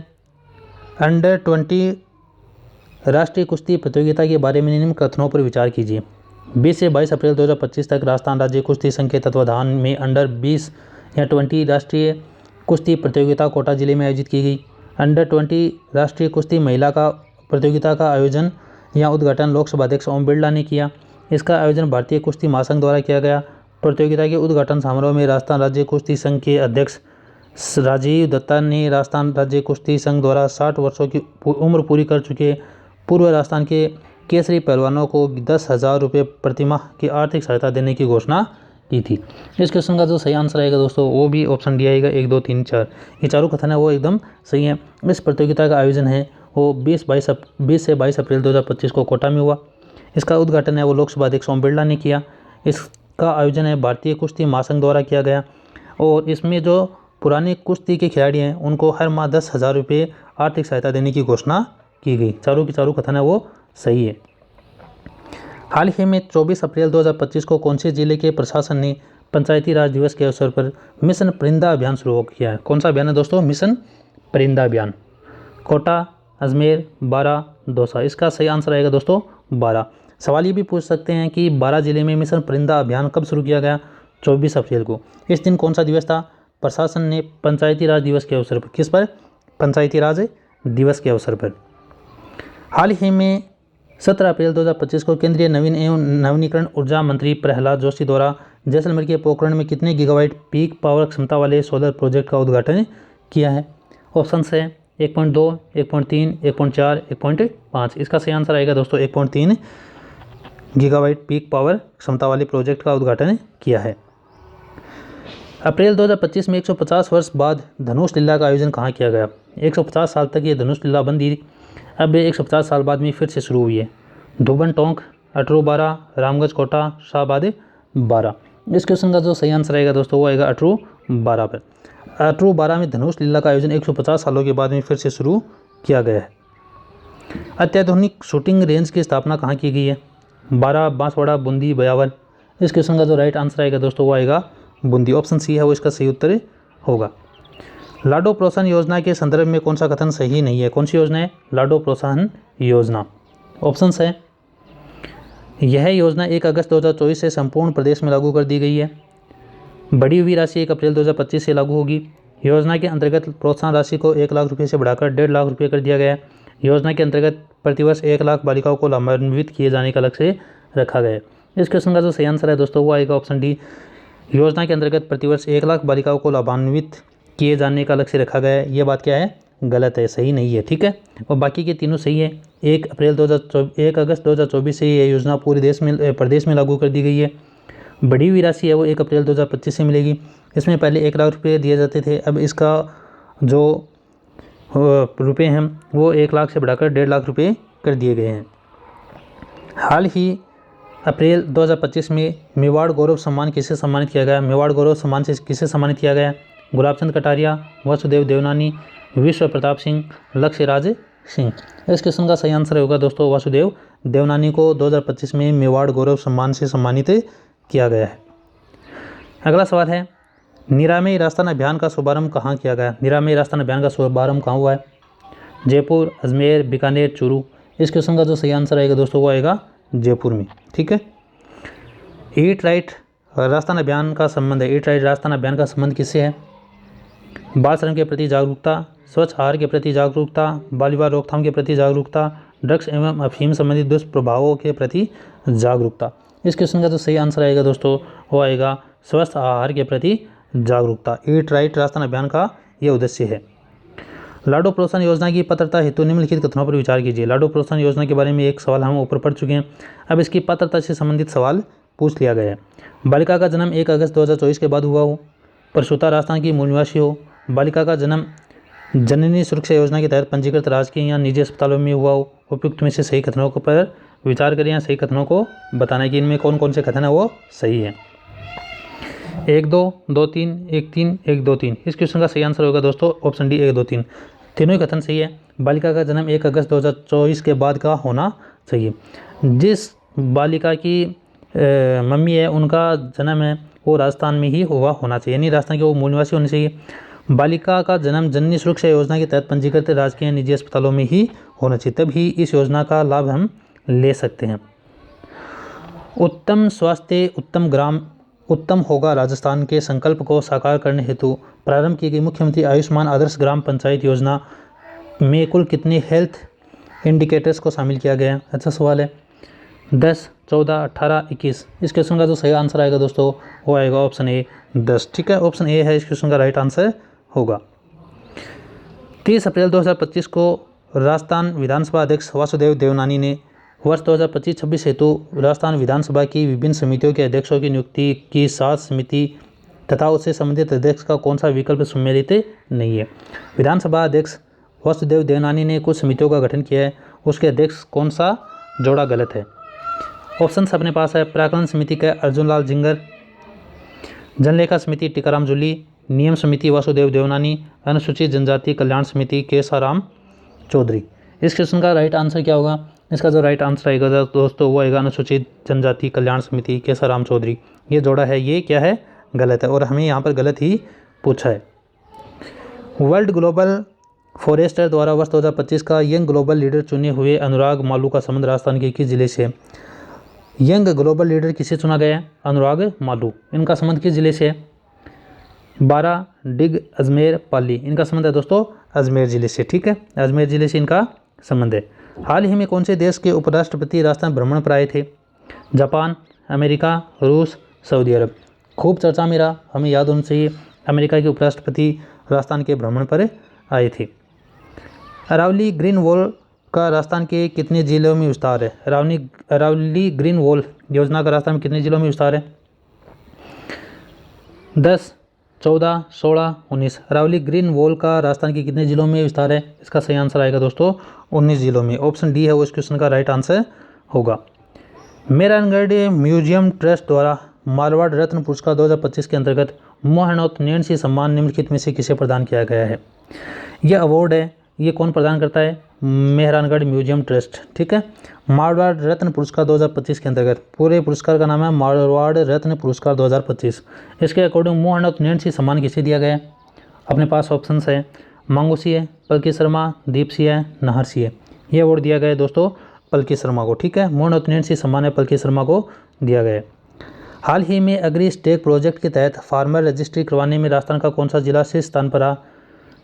अंडर 20 राष्ट्रीय कुश्ती प्रतियोगिता के बारे में निम्न कथनों पर विचार कीजिए। 20 से 22 अप्रैल 2025 तक राजस्थान राज्य कुश्ती संघ के तत्वाधान में अंडर 20 या 20 राष्ट्रीय कुश्ती प्रतियोगिता कोटा जिले में आयोजित की गई। अंडर 20 राष्ट्रीय कुश्ती महिला का प्रतियोगिता का आयोजन या उद्घाटन लोकसभा अध्यक्ष ओम बिरला ने किया। इसका आयोजन भारतीय कुश्ती महासंघ द्वारा किया गया। प्रतियोगिता के उद्घाटन समारोह में राजस्थान राज्य कुश्ती संघ के अध्यक्ष राजीव दत्ता ने राजस्थान राज्य कुश्ती संघ द्वारा 60 वर्षों की उम्र पूरी कर चुके पूर्व राजस्थान के केसरी पहलवानों को 10,000 रुपये प्रतिमाह की आर्थिक सहायता देने की घोषणा की थी। इस क्वेश्चन का जो सही आंसर आएगा दोस्तों वो भी ऑप्शन डी आएगा, 1, 2, 3, 4। ये चारों कथन है वो एकदम सही है। इस प्रतियोगिता का आयोजन है वो 20 से 22 अप्रैल 2025 को कोटा में हुआ। इसका उद्घाटन है वो लोकसभा अध्यक्ष ओम बिरला ने किया। इसका आयोजन है भारतीय कुश्ती महासंघ द्वारा किया गया और इसमें जो पुराने कुश्ती के खिलाड़ी हैं उनको हर माह 10,000 रुपये आर्थिक सहायता देने की घोषणा की गई। चारों की चारों कथन है वो सही है। हाल ही में 24 अप्रैल 2025 को कौन से जिले के प्रशासन ने पंचायती राज दिवस के अवसर पर मिशन परिंदा अभियान शुरू किया है? कौन सा अभियान है दोस्तों? मिशन परिंदा अभियान। कोटा, अजमेर, बारा, दौसा। इसका सही आंसर आएगा दोस्तों 12। सवाल ये भी पूछ सकते हैं कि 12 जिले में मिशन परिंदा अभियान कब शुरू किया गया? 24 अप्रैल को। इस दिन कौन सा दिवस था? प्रशासन ने पंचायती राज दिवस के अवसर पर, किस पर? पंचायती राज दिवस के अवसर पर। हाल ही में 17 अप्रैल 2025 को केंद्रीय नवीन एवं नवीनीकरण ऊर्जा मंत्री प्रहलाद जोशी द्वारा जैसलमेर के पोखरण में कितने गीगावाट पीक पावर क्षमता वाले सोलर प्रोजेक्ट का उद्घाटन किया है? ऑप्शन है 1.2, 1.3, 1.4, 1.5। इसका सही आंसर आएगा दोस्तों 1.3 गीगावाट पीक पावर क्षमता वाले प्रोजेक्ट का उद्घाटन किया है। अप्रैल 2025 में 150 वर्ष बाद धनुष लीला का आयोजन कहाँ किया गया? 150 साल तक ये धनुष लीला बंद थी, अब 150 साल बाद में फिर से शुरू हुई है। धुबन टोंक, अटरू-बारा, रामगंज कोटा, शाहबाद बारा। इस क्वेश्चन का जो सही आंसर आएगा दोस्तों वो आएगा अटरू-बारा पर। अटरू-बारा में धनुष लीला का आयोजन 150 सालों के बाद में फिर से शुरू किया गया है। अत्याधुनिक शूटिंग रेंज की स्थापना कहाँ की गई है? बारा, बांसवाड़ा, बूंदी, बयावर। इस क्वेश्चन का जो राइट आंसर आएगा दोस्तों वो आएगा बूंदी। ऑप्शन सी है वो इसका सही उत्तर होगा। लाडो प्रोत्साहन योजना के संदर्भ में कौन सा कथन सही नहीं है? कौन सी योजना है? लाडो प्रोत्साहन योजना। ऑप्शन है यह योजना 1 अगस्त 2024 से संपूर्ण प्रदेश में लागू कर दी गई है। बढ़ी हुई राशि 1 अप्रैल 2025 से लागू होगी। योजना के अंतर्गत प्रोत्साहन राशि को 1 लाख रुपये से बढ़ाकर 1.5 लाख रुपये कर दिया गया है। योजना के अंतर्गत प्रतिवर्ष 1 लाख बालिकाओं को लाभान्वित किए जाने का लक्ष्य रखा गया है। इस क्वेश्चन का जो सही आंसर है दोस्तों वो आएगा ऑप्शन डी। योजना के अंतर्गत प्रतिवर्ष 1 लाख बालिकाओं को लाभान्वित किए जाने का लक्ष्य रखा गया है। ये बात क्या है? गलत है, सही नहीं है। ठीक है, और बाकी के तीनों सही है। 1 अगस्त 2024 से यह योजना पूरे प्रदेश में लागू कर दी गई है। बढ़ी हुई राशि है वो 1 अप्रैल 2025 से मिलेगी। इसमें पहले 1 लाख रुपये दिए जाते थे, अब इसका जो रुपये हैं वो 1 लाख से बढ़ाकर 1.5 लाख रुपये कर दिए गए हैं। हाल ही अप्रैल 2025 में मेवाड़ गौरव सम्मान किसे सम्मानित किया गया? मेवाड़ गौरव सम्मान से किसे सम्मानित किया गया? गुलाबचंद कटारिया, वासुदेव देवनानी, विश्व प्रताप सिंह, लक्ष्य राज सिंह। इस क्वेश्चन का सही आंसर होगा दोस्तों वासुदेव देवनानी को 2025 में मेवाड़ गौरव सम्मान से सम्मानित किया गया है। अगला सवाल है निरामय राजस्थान अभियान का शुभारंभ कहाँ किया गया? निरामय राजस्थान अभियान का शुभारंभ कहाँ हुआ है? जयपुर, अजमेर, बीकानेर, चूरू। इस क्वेश्चन का जो सही आंसर आएगा दोस्तों वो आएगा जयपुर में। ठीक है, ईट राइट राजस्थान अभियान का संबंध है। ईट राइट राजस्थान अभियान का संबंध किससे है? बाल श्रम के प्रति जागरूकता, स्वच्छ आहार के प्रति जागरूकता, बाल विवाह रोकथाम के प्रति जागरूकता, ड्रग्स एवं अफीम संबंधित दुष्प्रभावों के प्रति जागरूकता। इस क्वेश्चन का जो सही आंसर आएगा दोस्तों वो आएगा स्वस्थ आहार के प्रति जागरूकता। ईट राइट राजस्थान अभियान का ये उद्देश्य है। लाडो प्रोत्साहन योजना की पात्रता हेतु निम्नलिखित कथनों पर विचार कीजिए। लाडो प्रोत्साहन योजना के बारे में एक सवाल हम ऊपर पढ़ चुके हैं, अब इसकी पात्रता से संबंधित सवाल पूछ लिया गया है। बालिका का जन्म 1 अगस्त 2024 के बाद हुआ हो, प्रसूता राजस्थान की मूल निवासी हो, बालिका का जन्म जननी सुरक्षा योजना के तहत पंजीकृत राजकीय या निजी अस्पतालों में हुआ हो। उपयुक्त में से सही कथनों पर विचार करें या सही कथनों को बताना है कि इनमें कौन कौन से कथन है वो सही है। 1 2 2 3 1 3 1 2 3। इस क्वेश्चन का सही आंसर होगा दोस्तों ऑप्शन डी 1 2 3। तीनों ही कथन सही है। बालिका का जन्म 1 अगस्त 2024 के बाद का होना चाहिए। जिस बालिका की मम्मी है उनका जन्म है वो राजस्थान में ही हुआ होना चाहिए, यानी राजस्थान के वो मूल निवासी होने चाहिए। बालिका का जन्म जननी सुरक्षा योजना के तहत पंजीकृत राजकीय निजी अस्पतालों में ही होना चाहिए, तभी इस योजना का लाभ हम ले सकते हैं। उत्तम स्वास्थ्य उत्तम ग्राम उत्तम होगा राजस्थान के संकल्प को साकार करने हेतु प्रारंभ की गई मुख्यमंत्री आयुष्मान आदर्श ग्राम पंचायत योजना में कुल कितने हेल्थ इंडिकेटर्स को शामिल किया गया? अच्छा सवाल है। 10, 14, 18, 21। इस क्वेश्चन का जो सही आंसर आएगा दोस्तों वो आएगा ऑप्शन ए 10। ठीक है, ऑप्शन ए है इस क्वेश्चन का राइट आंसर होगा। 30 अप्रैल 2025 को राजस्थान विधानसभा अध्यक्ष वासुदेव देवनानी ने वर्ष 2025-26 हेतु राजस्थान विधानसभा की विभिन्न समितियों के अध्यक्षों की नियुक्ति की 7 समिति तथा उससे संबंधित अध्यक्ष का कौन सा विकल्प सम्मिलित नहीं है? विधानसभा अध्यक्ष वासुदेव देवनानी ने कुछ समितियों का गठन किया है, उसके अध्यक्ष कौन सा जोड़ा गलत है? ऑप्शन अपने पास है। प्राकलन समिति का अर्जुन लाल जिंगर, जनलेखा समिति टीकाराम जूली, नियम समिति वासुदेव देवनानी, अनुसूचित जनजाति कल्याण समिति केसाराम चौधरी। इस क्वेश्चन का राइट आंसर क्या होगा? इसका जो राइट आंसर आएगा दोस्तों वो आएगा अनुसूचित जनजाति कल्याण समिति केसाराम चौधरी। ये जोड़ा है ये क्या है? गलत है, और हमें यहाँ पर गलत ही पूछा है। वर्ल्ड ग्लोबल फॉरेस्टर द्वारा वर्ष 2025 का यंग ग्लोबल लीडर चुने हुए अनुराग मालू का संबंध राजस्थान के किस जिले से? यंग ग्लोबल लीडर किसे चुना गया है? अनुराग मालू। इनका संबंध किस जिले से है? बारा, डिग, अजमेर, पाली। इनका संबंध है दोस्तों अजमेर जिले से। ठीक है, अजमेर जिले से इनका संबंध है। हाल ही में कौन से देश के उपराष्ट्रपति राजस्थान भ्रमण पर आए थे? जापान, अमेरिका, रूस, सऊदी अरब। खूब चर्चा में रहा, हमें याद होना चाहिए। अमेरिका के उपराष्ट्रपति राजस्थान के भ्रमण पर आए थे। अरावली ग्रीन वॉल का राजस्थान के कितने जिलों में विस्तार है? अरावली ग्रीन वॉल योजना का राजस्थान में कितने जिलों में विस्तार है? 10, 14, 16, 19। अरावली ग्रीन वॉल का राजस्थान के कितने जिलों में विस्तार है? इसका सही आंसर आएगा दोस्तों 19 जिलों में। ऑप्शन डी है वो इस क्वेश्चन का राइट आंसर होगा। मेहरानगढ़ म्यूजियम ट्रस्ट द्वारा मारवाड़ रत्न पुरस्कार 2025 के अंतर्गत मोहनोत नैन्सी सम्मान निम्नलिखित में से किसे प्रदान किया गया है? यह अवार्ड है, ये कौन प्रदान करता है? Mehrangarh museum trust. ठीक है, मारवाड़ रत्न पुरस्कार 2025 के अंतर्गत पूरे पुरस्कार का नाम है मारवाड़ रत्न पुरस्कार 2025। इसके अकॉर्डिंग मोहनोत नैन्सी सम्मान किसे दिया गया है? अपने पास ऑप्शंस है मांगूसी है, पलकी शर्मा, दीप सिंह है, नाहर सिंह है। ये अवार्ड दिया गया है दोस्तों पलकी शर्मा को। ठीक है, मोहनोत नैन्सी सम्मान है पलकी शर्मा को दिया गया है। हाल ही में अग्री स्टेक प्रोजेक्ट के तहत फार्मर रजिस्ट्री करवाने में राजस्थान का कौन सा जिला शीर्ष स्थान पर रहा?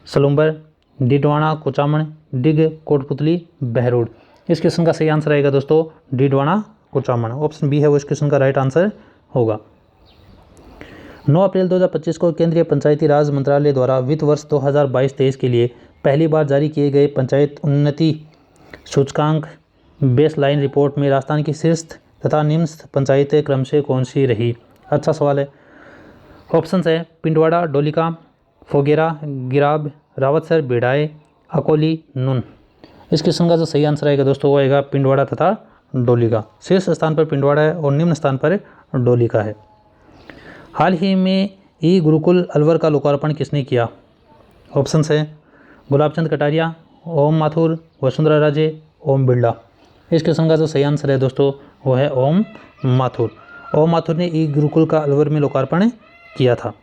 सलूम्बर, डीडवाना, कुचामन, डिग, कोटपुतली, बहरोड। इस क्वेश्चन का सही आंसर आएगा दोस्तों डीडवाना, कुचामन। ऑप्शन बी है वो इस क्वेश्चन का राइट आंसर होगा। 9 अप्रैल 2025 को केंद्रीय पंचायती राज मंत्रालय द्वारा वित्त वर्ष 2022-23 के लिए पहली बार जारी किए गए पंचायत उन्नति सूचकांक बेसलाइन रिपोर्ट में राजस्थान की शीर्ष तथा निम्न पंचायतें क्रमशः कौन सी रही? अच्छा सवाल है। ऑप्शंस है पिंडवाड़ा, डोलिका, फोगेरा, गिराब, रावतसर, बेड़ाए, अकोली, नून। इस क्वेश्चन का जो सही आंसर आएगा दोस्तों वो आएगा पिंडवाड़ा तथा डोलिका। शीर्ष स्थान पर पिंडवाड़ा है और निम्न स्थान पर डोलिका है। हाल ही में ई गुरुकुल अलवर का लोकार्पण किसने किया? ऑप्शंस है गुलाबचंद कटारिया, ओम माथुर, वसुंधरा राजे, ओम बिरला। इस क्वेश्चन का जो सही आंसर है दोस्तों वो है ओम माथुर। ओम माथुर ने ई गुरुकुल का अलवर में लोकार्पण किया था।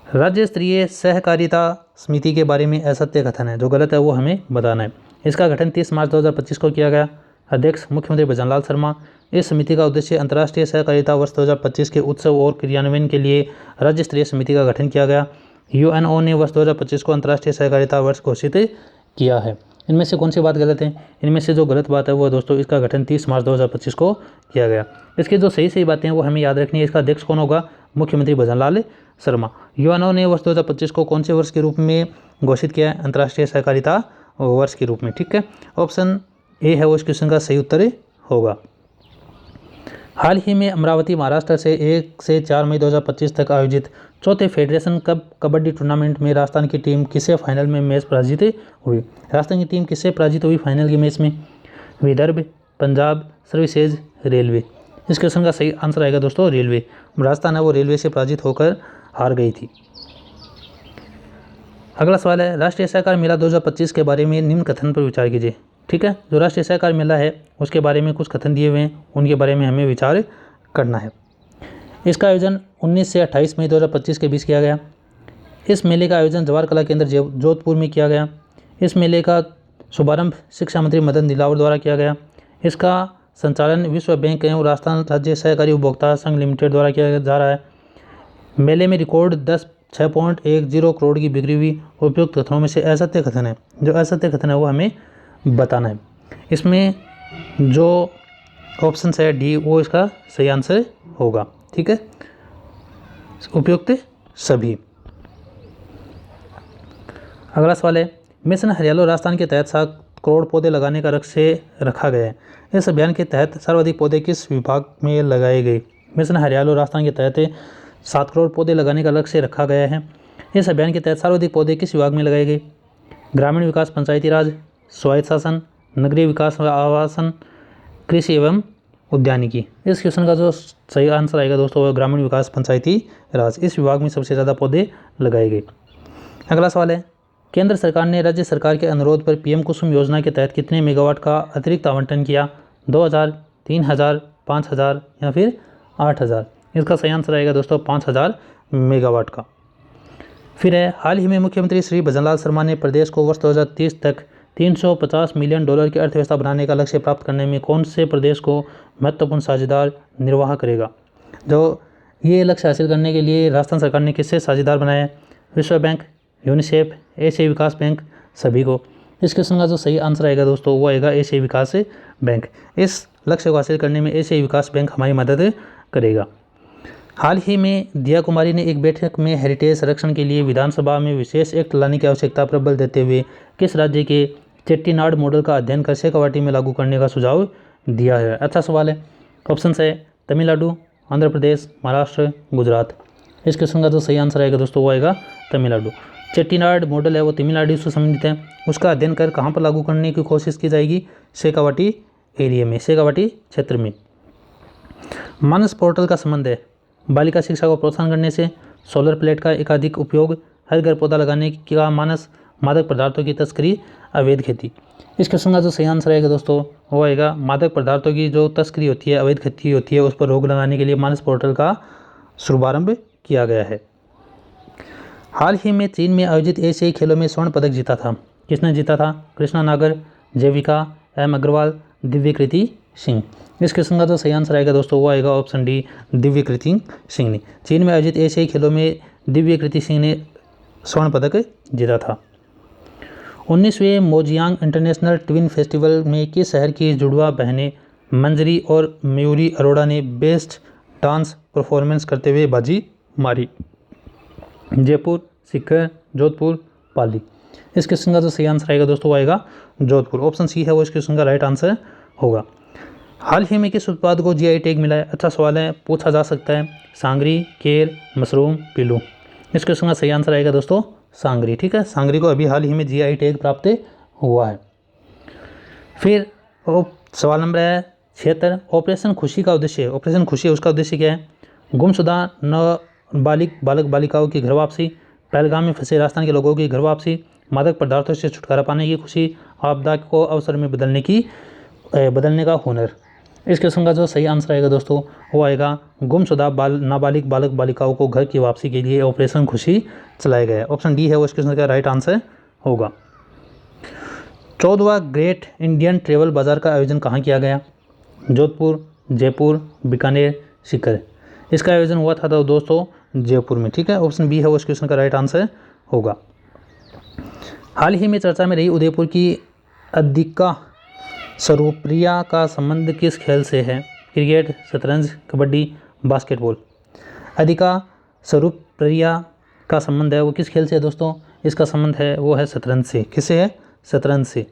राज्य स्तरीय सहकारिता समिति के बारे में असत्य कथन है, जो गलत है वो हमें बताना है। इसका गठन 30 मार्च 2025 को किया गया। अध्यक्ष मुख्यमंत्री भजनलाल शर्मा। इस समिति का उद्देश्य अंतर्राष्ट्रीय सहकारिता वर्ष 2025 के उत्सव और क्रियान्वयन के लिए राज्य स्तरीय समिति का गठन किया गया। यूएनओ ने वर्ष 2025 को अंतर्राष्ट्रीय सहकारिता वर्ष घोषित किया है। इनमें से कौन सी बात गलत है? इनमें से जो गलत बात है वो दोस्तों इसका गठन 30 मार्च 2025 को किया गया। इसकी जो सही बातें हैं वो हमें याद रखनी है। इसका अध्यक्ष कौन होगा? मुख्यमंत्री भजनलाल शर्मा। यूएनओ ने वर्ष 2025 को कौन से वर्ष के रूप में घोषित किया है? अंतर्राष्ट्रीय सहकारिता वर्ष के रूप में। ठीक है, ऑप्शन ए है वो इस क्वेश्चन का सही उत्तर होगा। हाल ही में अमरावती महाराष्ट्र से 1 से 4 मई 2025 तक आयोजित चौथे फेडरेशन कप कबड्डी टूर्नामेंट में राजस्थान की टीम किसे फाइनल में मैच पराजित हुई? राजस्थान की टीम किससे पराजित हुई फाइनल के मैच में? Vidarbha, Punjab, services, railway. इस क्वेश्चन का सही आंसर आएगा दोस्तों रेलवे। राजस्थान है वो रेलवे से पराजित होकर हार गई थी। अगला सवाल है राष्ट्रीय सहकार मेला 2025 के बारे में निम्न कथन पर विचार कीजिए। ठीक है, जो राष्ट्रीय सहकार मेला है उसके बारे में कुछ कथन दिए हुए हैं, उनके बारे में हमें विचार करना है। इसका आयोजन 19 से 28 मई 2025 के बीच किया गया। इस मेले का आयोजन जवाहर कला केंद्र जोधपुर में किया गया। इस मेले का शुभारंभ शिक्षा मंत्री मदन दिलावर द्वारा किया गया। इसका संचालन विश्व बैंक एवं राजस्थान राज्य सहकारी उपभोक्ता संघ लिमिटेड द्वारा किया जा रहा है। मेले में रिकॉर्ड 6.10 करोड़ की बिक्री हुई। उपयुक्त कथनों में से असत्य कथन है, जो असत्य कथन है वो हमें बताना है। इसमें जो ऑप्शन है डी वो इसका सही आंसर होगा। ठीक है, उपयुक्त सभी। अगला सवाल है मिशन हरियालो राजस्थान के तहत 7 करोड़ पौधे लगाने का लक्ष्य रखा गया है। इस अभियान के तहत सर्वाधिक पौधे किस विभाग में लगाए गए? मिशन हरियालो राजस्थान के तहत 7 करोड़ पौधे लगाने का लक्ष्य रखा गया है। इस अभियान के तहत सर्वाधिक पौधे किस विभाग में लगाए गए? ग्रामीण विकास, पंचायती राज, स्वायत्त शासन, नगरीय विकास व आवासन, कृषि एवं उद्यानिकी। इस क्वेश्चन का जो सही आंसर आएगा दोस्तों वो ग्रामीण विकास, पंचायती राज। इस विभाग में सबसे ज़्यादा पौधे लगाए गए। अगला सवाल है केंद्र सरकार ने राज्य सरकार के अनुरोध पर पीएम कुसुम योजना के तहत कितने मेगावाट का अतिरिक्त आवंटन किया? 2000, 3000, 5000 या फिर 8000? इसका सही आंसर आएगा दोस्तों 5000 मेगावाट का। फिर है हाल ही में मुख्यमंत्री श्री भजनलाल शर्मा ने प्रदेश को वर्ष 2030 तक $350 मिलियन की अर्थव्यवस्था बनाने का लक्ष्य प्राप्त करने में कौन से प्रदेश को महत्वपूर्ण साझेदार निर्वाह करेगा? जो ये लक्ष्य हासिल करने के लिए राजस्थान सरकार ने किससे साझेदार बनाया है? विश्व बैंक, यूनिसेफ, एशियाई विकास बैंक, सभी को। इस क्वेश्चन का जो सही आंसर आएगा दोस्तों वो आएगा एशियाई विकास बैंक। इस लक्ष्य को हासिल करने में एशियाई विकास बैंक हमारी मदद करेगा। हाल ही में दिया कुमारी ने एक बैठक में हेरिटेज संरक्षण के लिए विधानसभा में विशेष एक्ट लाने की आवश्यकता पर बल देते हुए किस राज्य के चेट्टीनाड मॉडल का अध्ययन कर शेखावाटी में लागू करने का सुझाव दिया है? अच्छा सवाल है। ऑप्शन है तमिलनाडु, आंध्र प्रदेश, महाराष्ट्र, गुजरात। इस क्वेश्चन का जो सही आंसर आएगा दोस्तों वो आएगा तमिलनाडु। चेट्टीनाड मॉडल है वो तमिलनाडु से संबंधित है। उसका अध्ययन कर कहाँ पर लागू करने की कोशिश की जाएगी? शेखावाटी एरिया में, शेखावाटी क्षेत्र में। मानस पोर्टल का संबंध है बालिका शिक्षा को प्रोत्साहन करने से, सोलर प्लेट का एकाधिक उपयोग, हर घर पौधा लगाने का मानस, मादक पदार्थों की तस्करी, अवैध खेती। इस क्वेश्चन का जो सही आंसर आएगा दोस्तों वो आएगा मादक पदार्थों की जो तस्करी होती है, अवैध खेती होती है, उस पर रोक लगाने के लिए मानस पोर्टल का शुभारंभ किया गया है। हाल ही में चीन में आयोजित एशियाई खेलों में स्वर्ण पदक जीता था। किसने जीता था? कृष्णा नागर, जयविका एम अग्रवाल, दिव्यकृति सिंह। इस क्वेश्चन का जो सही आंसर आएगा दोस्तों वो आएगा ऑप्शन डी, दिव्यकृति सिंह ने। चीन में आयोजित एशियाई खेलों में दिव्यकृति सिंह ने स्वर्ण पदक जीता था। 19वें मोजियांग इंटरनेशनल ट्विन फेस्टिवल में किस शहर की जुड़वा बहनें मंजरी और मयूरी अरोड़ा ने बेस्ट डांस परफॉर्मेंस करते हुए बाजी मारी? जयपुर, सीकर, जोधपुर, पाली। इस क्वेश्चन का जो सही आंसर आएगा दोस्तों वो आएगा जोधपुर। ऑप्शन सी है वो इस क्वेश्चन का राइट आंसर होगा। हाल ही में किस उत्पाद को जीआई टैग मिला है? अच्छा सवाल है, पूछा जा सकता है। सांगरी, केर, मशरूम, पिल्लू। इस क्वेश्चन का सही आंसर आएगा दोस्तों सांगरी। ठीक है, सांगरी को अभी हाल ही में जीआई टैग प्राप्त हुआ है। फिर सवाल नंबर है 76, ऑपरेशन खुशी का उद्देश्य। ऑपरेशन खुशी उसका उद्देश्य क्या है? गुमशुदा नाबालिग बालक बालिकाओं की घर वापसी, पहलगाम में फंसे राजस्थान के लोगों की घर वापसी, मादक पदार्थों से छुटकारा पाने की खुशी, आपदा को अवसर में बदलने का हुनर। इस क्वेश्चन का जो सही आंसर आएगा दोस्तों वो आएगा गुमशुदा नाबालिग बालक बालिकाओं को घर की वापसी के लिए ऑपरेशन खुशी चलाया गया है। ऑप्शन डी है वो इस क्वेश्चन का राइट आंसर होगा। 14वां ग्रेट इंडियन ट्रेवल बाजार का आयोजन कहाँ किया गया? जोधपुर, जयपुर, बीकानेर, सीकर। इसका आयोजन हुआ था दोस्तों जयपुर में। ठीक है, ऑप्शन बी है वो इस क्वेश्चन का राइट आंसर होगा। हाल ही में चर्चा में रही उदयपुर की अधिका स्वरूप्रिया का संबंध किस खेल से है? क्रिकेट, शतरंज, कबड्डी, बास्केटबॉल। अधिका स्वरूप्रिया का संबंध है वो किस खेल से है दोस्तों? इसका संबंध है वो है शतरंज से। किससे है? शतरंज से।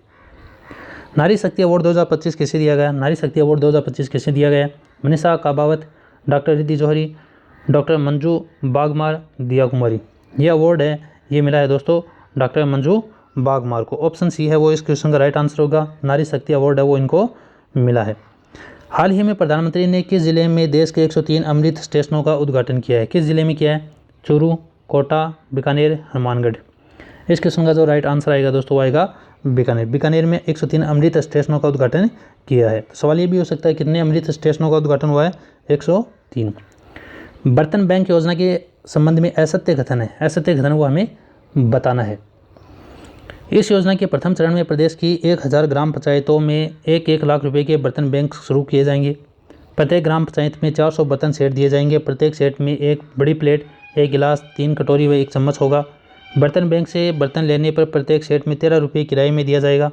नारी शक्ति अवार्ड 2025 किसे दिया गया? नारी शक्ति अवार्ड 2025 किसे दिया गया? मनीषा काबावत, डॉक्टर रिद्धि जौहरी, डॉक्टर मंजू बागमार, दिया कुमारी। ये अवार्ड है ये मिला है दोस्तों डॉक्टर मंजू बागमार को। ऑप्शन सी है वो इस क्वेश्चन का राइट आंसर होगा। नारी शक्ति अवार्ड है वो इनको मिला है। हाल ही में प्रधानमंत्री ने किस जिले में देश के 103 अमृत स्टेशनों का उद्घाटन किया है? किस जिले में किया है? चूरू, कोटा, बीकानेर, हनुमानगढ़। इस क्वेश्चन का जो राइट आंसर आएगा दोस्तों वो आएगा बीकानेर। बीकानेर में 103 अमृत स्टेशनों का उद्घाटन किया है। सवाल ये भी हो सकता है कितने अमृत स्टेशनों का उद्घाटन हुआ है? 103। बर्तन बैंक योजना के संबंध में असत्य कथन है। असत्य कथन वो हमें बताना है। इस योजना के प्रथम चरण में प्रदेश की 1000 ग्राम पंचायतों में 1-1 लाख रुपए के बर्तन बैंक शुरू किए जाएंगे। प्रत्येक ग्राम पंचायत में 400 बर्तन सेट दिए जाएंगे। प्रत्येक सेट में एक बड़ी प्लेट, 1 गिलास, 3 कटोरी व 1 चम्मच होगा। बर्तन बैंक से बर्तन लेने पर प्रत्येक सेट में 13 रुपये किराए में दिया जाएगा।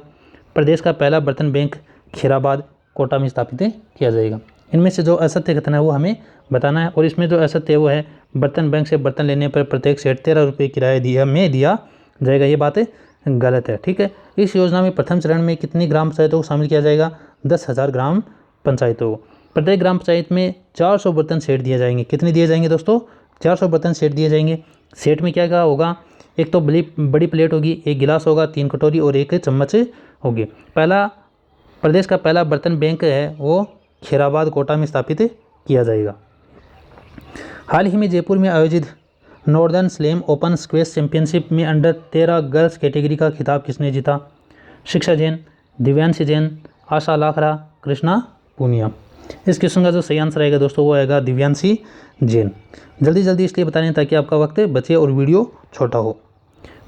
प्रदेश का पहला बर्तन बैंक खैराबाद, कोटा में स्थापित किया जाएगा। इनमें से जो असत्य कथन है वो हमें बताना है, और इसमें जो असत्य है वो है बर्तन बैंक से बर्तन लेने पर प्रत्येक सेट 13 रुपये किराए दिया जाएगा। ये बात गलत है। ठीक है, इस योजना में प्रथम चरण में कितनी ग्राम पंचायतों को शामिल किया जाएगा? 10,000 ग्राम पंचायतों को। प्रत्येक ग्राम पंचायत में 400 बर्तन सेट दिए जाएंगे। कितने दिए जाएंगे दोस्तों? 400 बर्तन सेट दिए जाएंगे। सेट में क्या क्या होगा? एक तो बड़ी प्लेट होगी, 1 गिलास होगा, 3 कटोरी और 1 चम्मच होगी। प्रदेश का पहला बर्तन बैंक है वो खैराबाद, कोटा में स्थापित किया जाएगा। हाल ही में जयपुर में आयोजित northern slam open squash championship में अंडर 13 गर्ल्स कैटेगरी का खिताब किसने जीता? शिक्षा जैन, दिव्यांशी जैन, आशा लाखरा, कृष्णा पूनिया। इस क्वेश्चन का जो सही आंसर आएगा दोस्तों वो आएगा दिव्यांशी जैन। जल्दी इसलिए बता दें ताकि आपका वक्त बचे और वीडियो छोटा हो।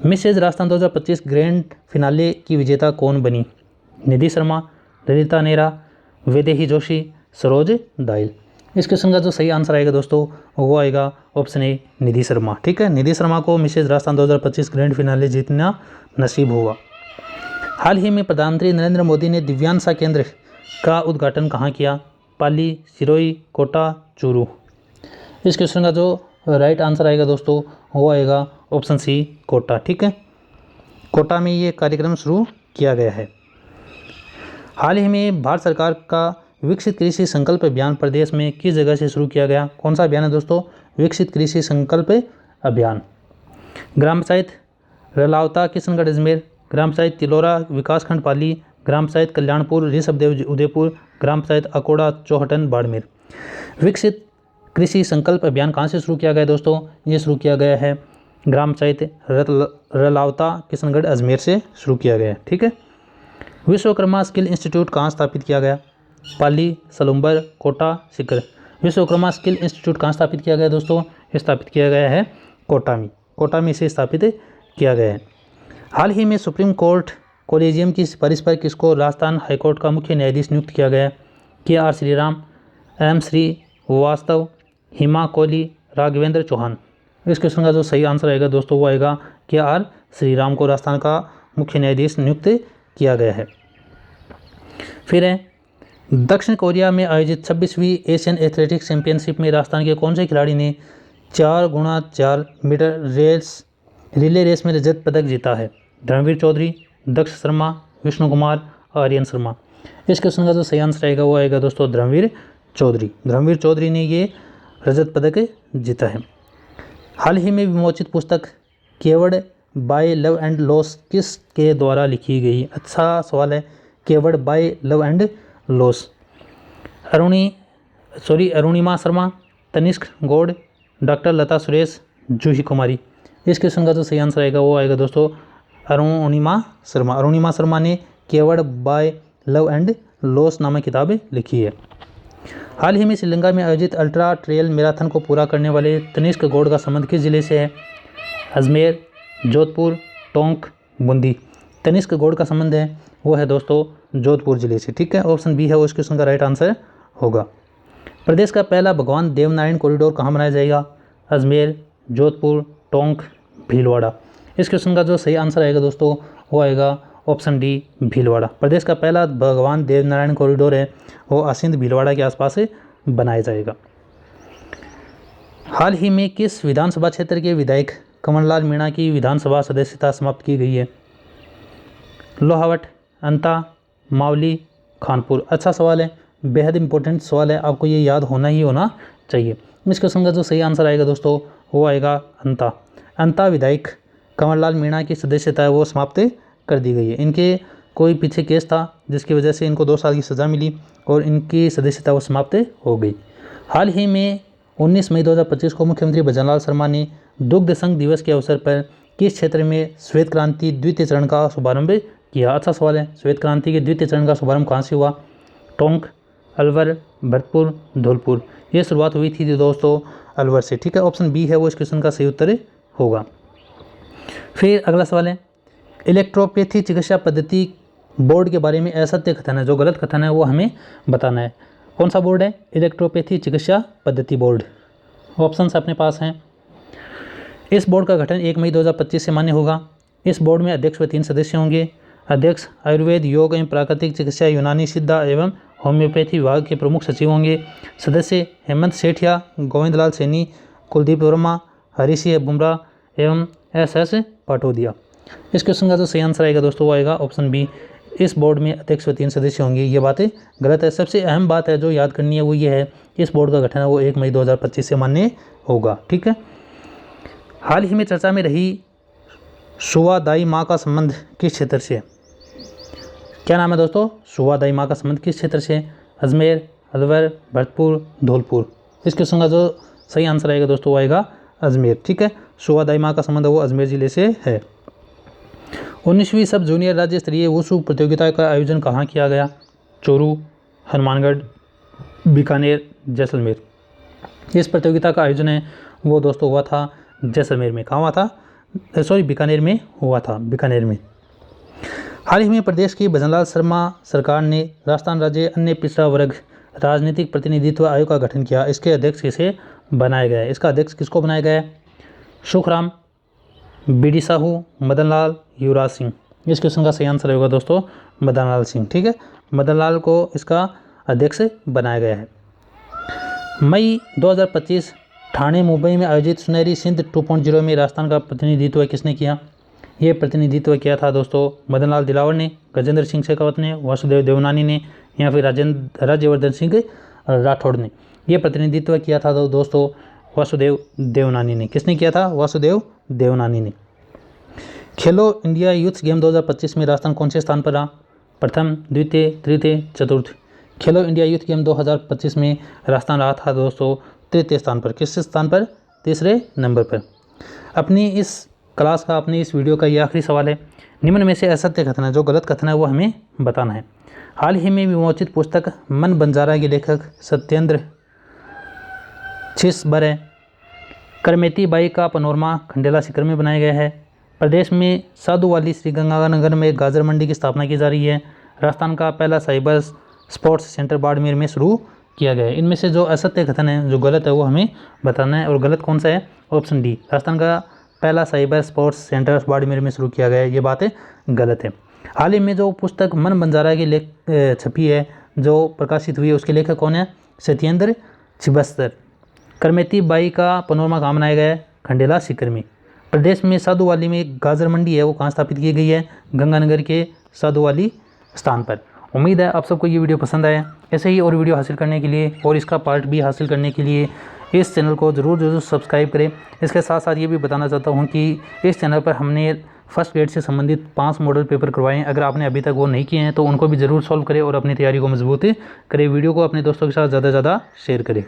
मिसेज राजस्थान 2025 ग्रैंड फिनाले की विजेता कौन बनी? निधि शर्मा, ललिता नेहरा, वैदेही जोशी, सरोज दाइल। इस क्वेश्चन का जो सही आंसर आएगा दोस्तों वो आएगा ऑप्शन ए, निधि शर्मा। ठीक है, निधि शर्मा को मिसेज राजस्थान 2025 ग्रैंड फिनाले जीतना नसीब हुआ। हाल ही में प्रधानमंत्री नरेंद्र मोदी ने दिव्यांशा केंद्र का उद्घाटन कहाँ किया? पाली, सिरोही, कोटा, चूरू। इस क्वेश्चन का जो राइट आंसर आएगा दोस्तों वो आएगा ऑप्शन सी कोटा। ठीक है, कोटा में ये कार्यक्रम शुरू किया गया है। हाल ही में भारत सरकार का विकसित कृषि संकल्प अभियान प्रदेश में किस जगह से शुरू किया गया? कौन सा अभियान है दोस्तों? विकसित कृषि संकल्प अभियान। ग्राम पंचायत रलावता किशनगढ़ अजमेर, ग्राम पंचायत तिलोरा विकासखंड पाली, ग्राम पंचायत कल्याणपुर ऋषभदेव उदयपुर, ग्राम पंचायत अकोड़ा चौहटन बाड़मेर। विकसित कृषि संकल्प अभियान कहाँ से शुरू किया गया दोस्तों? ये शुरू किया गया है ग्राम पंचायत रलावता किशनगढ़ अजमेर से शुरू किया गया है। ठीक है, विश्वकर्मा स्किल इंस्टीट्यूट कहाँ स्थापित किया गया? पाली, सलुम्बर, कोटा, सीकर। विश्वकर्मा स्किल इंस्टीट्यूट कहाँ स्थापित किया गया दोस्तों? स्थापित किया गया है कोटा में इसे स्थापित किया गया है। हाल ही में सुप्रीम कोर्ट कोलेजियम की सिफारिश पर किसको राजस्थान हाईकोर्ट का मुख्य न्यायाधीश नियुक्त किया गया? के आर श्रीराम, एम श्रीवास्तव, हिमा कोहली, राघवेंद्र चौहान। इस क्वेश्चन का जो सही आंसर आएगा दोस्तों वो आएगा के आर श्रीराम को राजस्थान का मुख्य न्यायाधीश नियुक्त किया गया है। फिर है दक्षिण कोरिया में आयोजित 26वीं एशियन एथलेटिक्स चैंपियनशिप में राजस्थान के कौन से खिलाड़ी ने 4x4 मीटर रिले रेस में रजत पदक जीता है? धर्मवीर चौधरी, दक्ष शर्मा, विष्णु कुमार, आर्यन शर्मा। इस क्वेश्चन का जो सही आंसर आएगा वो आएगा दोस्तों धर्मवीर चौधरी ने ये रजत पदक जीता है। हाल ही में विमोचित पुस्तक carved by love and loss किसके द्वारा लिखी गई? अच्छा सवाल है। Carved by love and loss Arunima Sharma, Tanishk Gaur, doctor Lata Suresh, Juhi Kumari. इस क्वेश्चन का जो सही आंसर आएगा वो आएगा दोस्तों अरुणिमा शर्मा ने केवड़ बाय लव एंड लॉस नामक किताब लिखी है। हाल ही में श्रीलंका में आयोजित अल्ट्रा ट्रेल मैराथन को पूरा करने वाले तनिष्क गौड़ का संबंध किस जिले से है? अजमेर, जोधपुर, टोंक, बूंदी। तनिष्क गौड़ का संबंध है वो है दोस्तों जोधपुर जिले से। ठीक है, ऑप्शन बी है वो इस क्वेश्चन का राइट आंसर होगा। प्रदेश का पहला भगवान देवनारायण कॉरिडोर कहाँ बनाया जाएगा? अजमेर, जोधपुर, टोंक, भीलवाड़ा। इस क्वेश्चन का जो सही आंसर आएगा दोस्तों वो आएगा ऑप्शन डी भीलवाड़ा। प्रदेश का पहला भगवान देवनारायण कॉरिडोर है वो आसिंद भीलवाड़ा के आसपास बनाया जाएगा। हाल ही में किस विधानसभा क्षेत्र के विधायक कमललाल मीणा की विधानसभा सदस्यता समाप्त की गई है? लोहावट, अंता, मावली, खानपुर। अच्छा सवाल है, बेहद इंपॉर्टेंट सवाल है, आपको ये याद होना चाहिए। इस क्वेश्चन का जो सही आंसर आएगा दोस्तों वो आएगा अंता विधायक कमललाल मीणा की सदस्यता है वो समाप्त कर दी गई है। इनके कोई पीछे केस था जिसकी वजह से इनको 2 साल की सज़ा मिली और इनकी सदस्यता वो समाप्त हो गई। हाल ही में 19 मई 2025 को मुख्यमंत्री भजनलाल शर्मा ने दुग्ध संघ दिवस के अवसर पर किस क्षेत्र में श्वेत क्रांति द्वितीय चरण का शुभारंभ किया? अच्छा सवाल है, श्वेत क्रांति के द्वितीय चरण का शुभारंभ कहाँ से हुआ? टोंक, अलवर, भरतपुर, धौलपुर। ये शुरुआत हुई थी दोस्तों अलवर से। ठीक है, ऑप्शन बी है वो इस क्वेश्चन का सही उत्तर होगा। फिर अगला सवाल है इलेक्ट्रोपैथी चिकित्सा पद्धति बोर्ड के बारे में असत्य कथन है, जो गलत कथन है वो हमें बताना है। कौन सा बोर्ड है? इलेक्ट्रोपैथी चिकित्सा पद्धति बोर्ड। ऑप्शंस अपने पास हैं। इस बोर्ड का गठन 1 मई 2025 से मान्य होगा। इस बोर्ड में अध्यक्ष व 3 सदस्य होंगे। अध्यक्ष आयुर्वेद, योग एवं प्राकृतिक चिकित्सा, यूनानी, सिद्धा एवं होम्योपैथी विभाग के प्रमुख सचिव होंगे। सदस्य हेमंत सेठिया, गोविंदलाल सैनी, कुलदीप वर्मा, हरीसिंह बुमराह एवं SS पाटोदिया। इस क्वेश्चन का जो सही आंसर आएगा दोस्तों वो आएगा ऑप्शन बी। इस बोर्ड में अध्यक्ष व 3 सदस्य होंगे। ये बातें गलत है। सबसे अहम बात है जो याद करनी है वो ये है कि इस बोर्ड का गठन है वो 1 मई 2025 से मान्य होगा। ठीक है, हाल ही में चर्चा में रही सुवा दाई माँ का संबंध किस क्षेत्र से? क्या नाम है दोस्तों? सुवा दाई माँ का संबंध किस क्षेत्र से? अजमेर, अलवर, भरतपुर, धौलपुर। इस क्वेश्चन का जो सही आंसर आएगा दोस्तों वो आएगा अजमेर। ठीक है, सुवा दाई माँ का संबंध वो अजमेर जिले से है। 19वीं सब जूनियर राज्य स्तरीय वुशु प्रतियोगिता का आयोजन कहाँ किया गया? चोरू, हनुमानगढ़, बीकानेर, जैसलमेर। इस प्रतियोगिता का आयोजन है वो दोस्तों हुआ था जैसलमेर में। कहाँ हुआ था? बीकानेर में हुआ था, बीकानेर में। हाल ही में प्रदेश की भजनलाल शर्मा सरकार ने राजस्थान राज्य अन्य पिछड़ा वर्ग राजनीतिक प्रतिनिधित्व आयोग का गठन किया। इसके अध्यक्ष किसे बनाया गया है? इसका अध्यक्ष किसको बनाया गया है? सुखराम, BD साहू, मदन लाल, युवराज सिंह। इस क्वेश्चन का सही आंसर होगा दोस्तों मदन लाल सिंह। ठीक है, मदन लाल को इसका अध्यक्ष बनाया गया है। मई 2025 ठाणे मुंबई में आयोजित सुनहरी सिंध 2.0 में राजस्थान का प्रतिनिधित्व किसने किया? ये प्रतिनिधित्व किया था दोस्तों मदन लाल दिलावर ने, गजेंद्र सिंह शेखावत ने, वासुदेव देवनानी ने या फिर राज्यवर्धन सिंह राठौड़ ने। ये प्रतिनिधित्व किया था दोस्तों वासुदेव देवनानी ने। किसने किया था? वासुदेव देवनानी ने। खेलो इंडिया यूथ गेम 2025 में राजस्थान कौन से स्थान पर रहा? प्रथम, द्वितीय, तृतीय, चतुर्थ। खेलो इंडिया यूथ गेम 2025 में राजस्थान रहा था दोस्तों तृतीय स्थान पर। किस स्थान पर? तीसरे नंबर पर। अपनी इस क्लास का, अपनी इस वीडियो का ये आखिरी सवाल है, निम्न में से असत्य कथन है, जो गलत कथन है वो हमें बताना है। हाल ही में विमोचित पुस्तक मन बंजारा के लेखक सत्येंद्र छिसबर करमेती बाई का पनोरमा खंडेला सीकर में बनाया गया है। प्रदेश में साधुवाली श्री गंगानगर में गाजर मंडी की स्थापना की जा रही है। राजस्थान का पहला साइबर स्पोर्ट्स सेंटर बाड़मेर में शुरू किया गया है। इनमें से जो असत्य कथन है, जो गलत है, वो हमें बताना है। और गलत कौन सा है? ऑप्शन डी, राजस्थान का पहला साइबर स्पोर्ट्स सेंटर बाड़मेर में शुरू किया गया है, ये बात गलत है। हाल ही में जो पुस्तक मन बंजारा की छपी है, जो प्रकाशित हुई है, उसके लेखक कौन है? सत्येंद्र छिबस्तर। करमेती बाई का पनोरमा कहाँ बनाया गया है? खंडेला सीकर में। प्रदेश में साधुवाली में एक गाजर मंडी है, वो कहाँ स्थापित की गई है? गंगानगर के साधुवाली स्थान पर। उम्मीद है आप सबको ये वीडियो पसंद आया। ऐसे ही और वीडियो हासिल करने के लिए और इसका पार्ट भी हासिल करने के लिए इस चैनल को ज़रूर सब्सक्राइब करें। इसके साथ साथ ये भी बताना चाहता हूँ कि इस चैनल पर हमने फर्स्ट ग्रेड से संबंधित 5 मॉडल पेपर करवाए हैं। अगर आपने अभी तक वो नहीं किए हैं तो उनको भी ज़रूर सॉल्व करें और अपनी तैयारी को मजबूत करें। वीडियो को अपने दोस्तों के साथ ज़्यादा से ज़्यादा शेयर करें।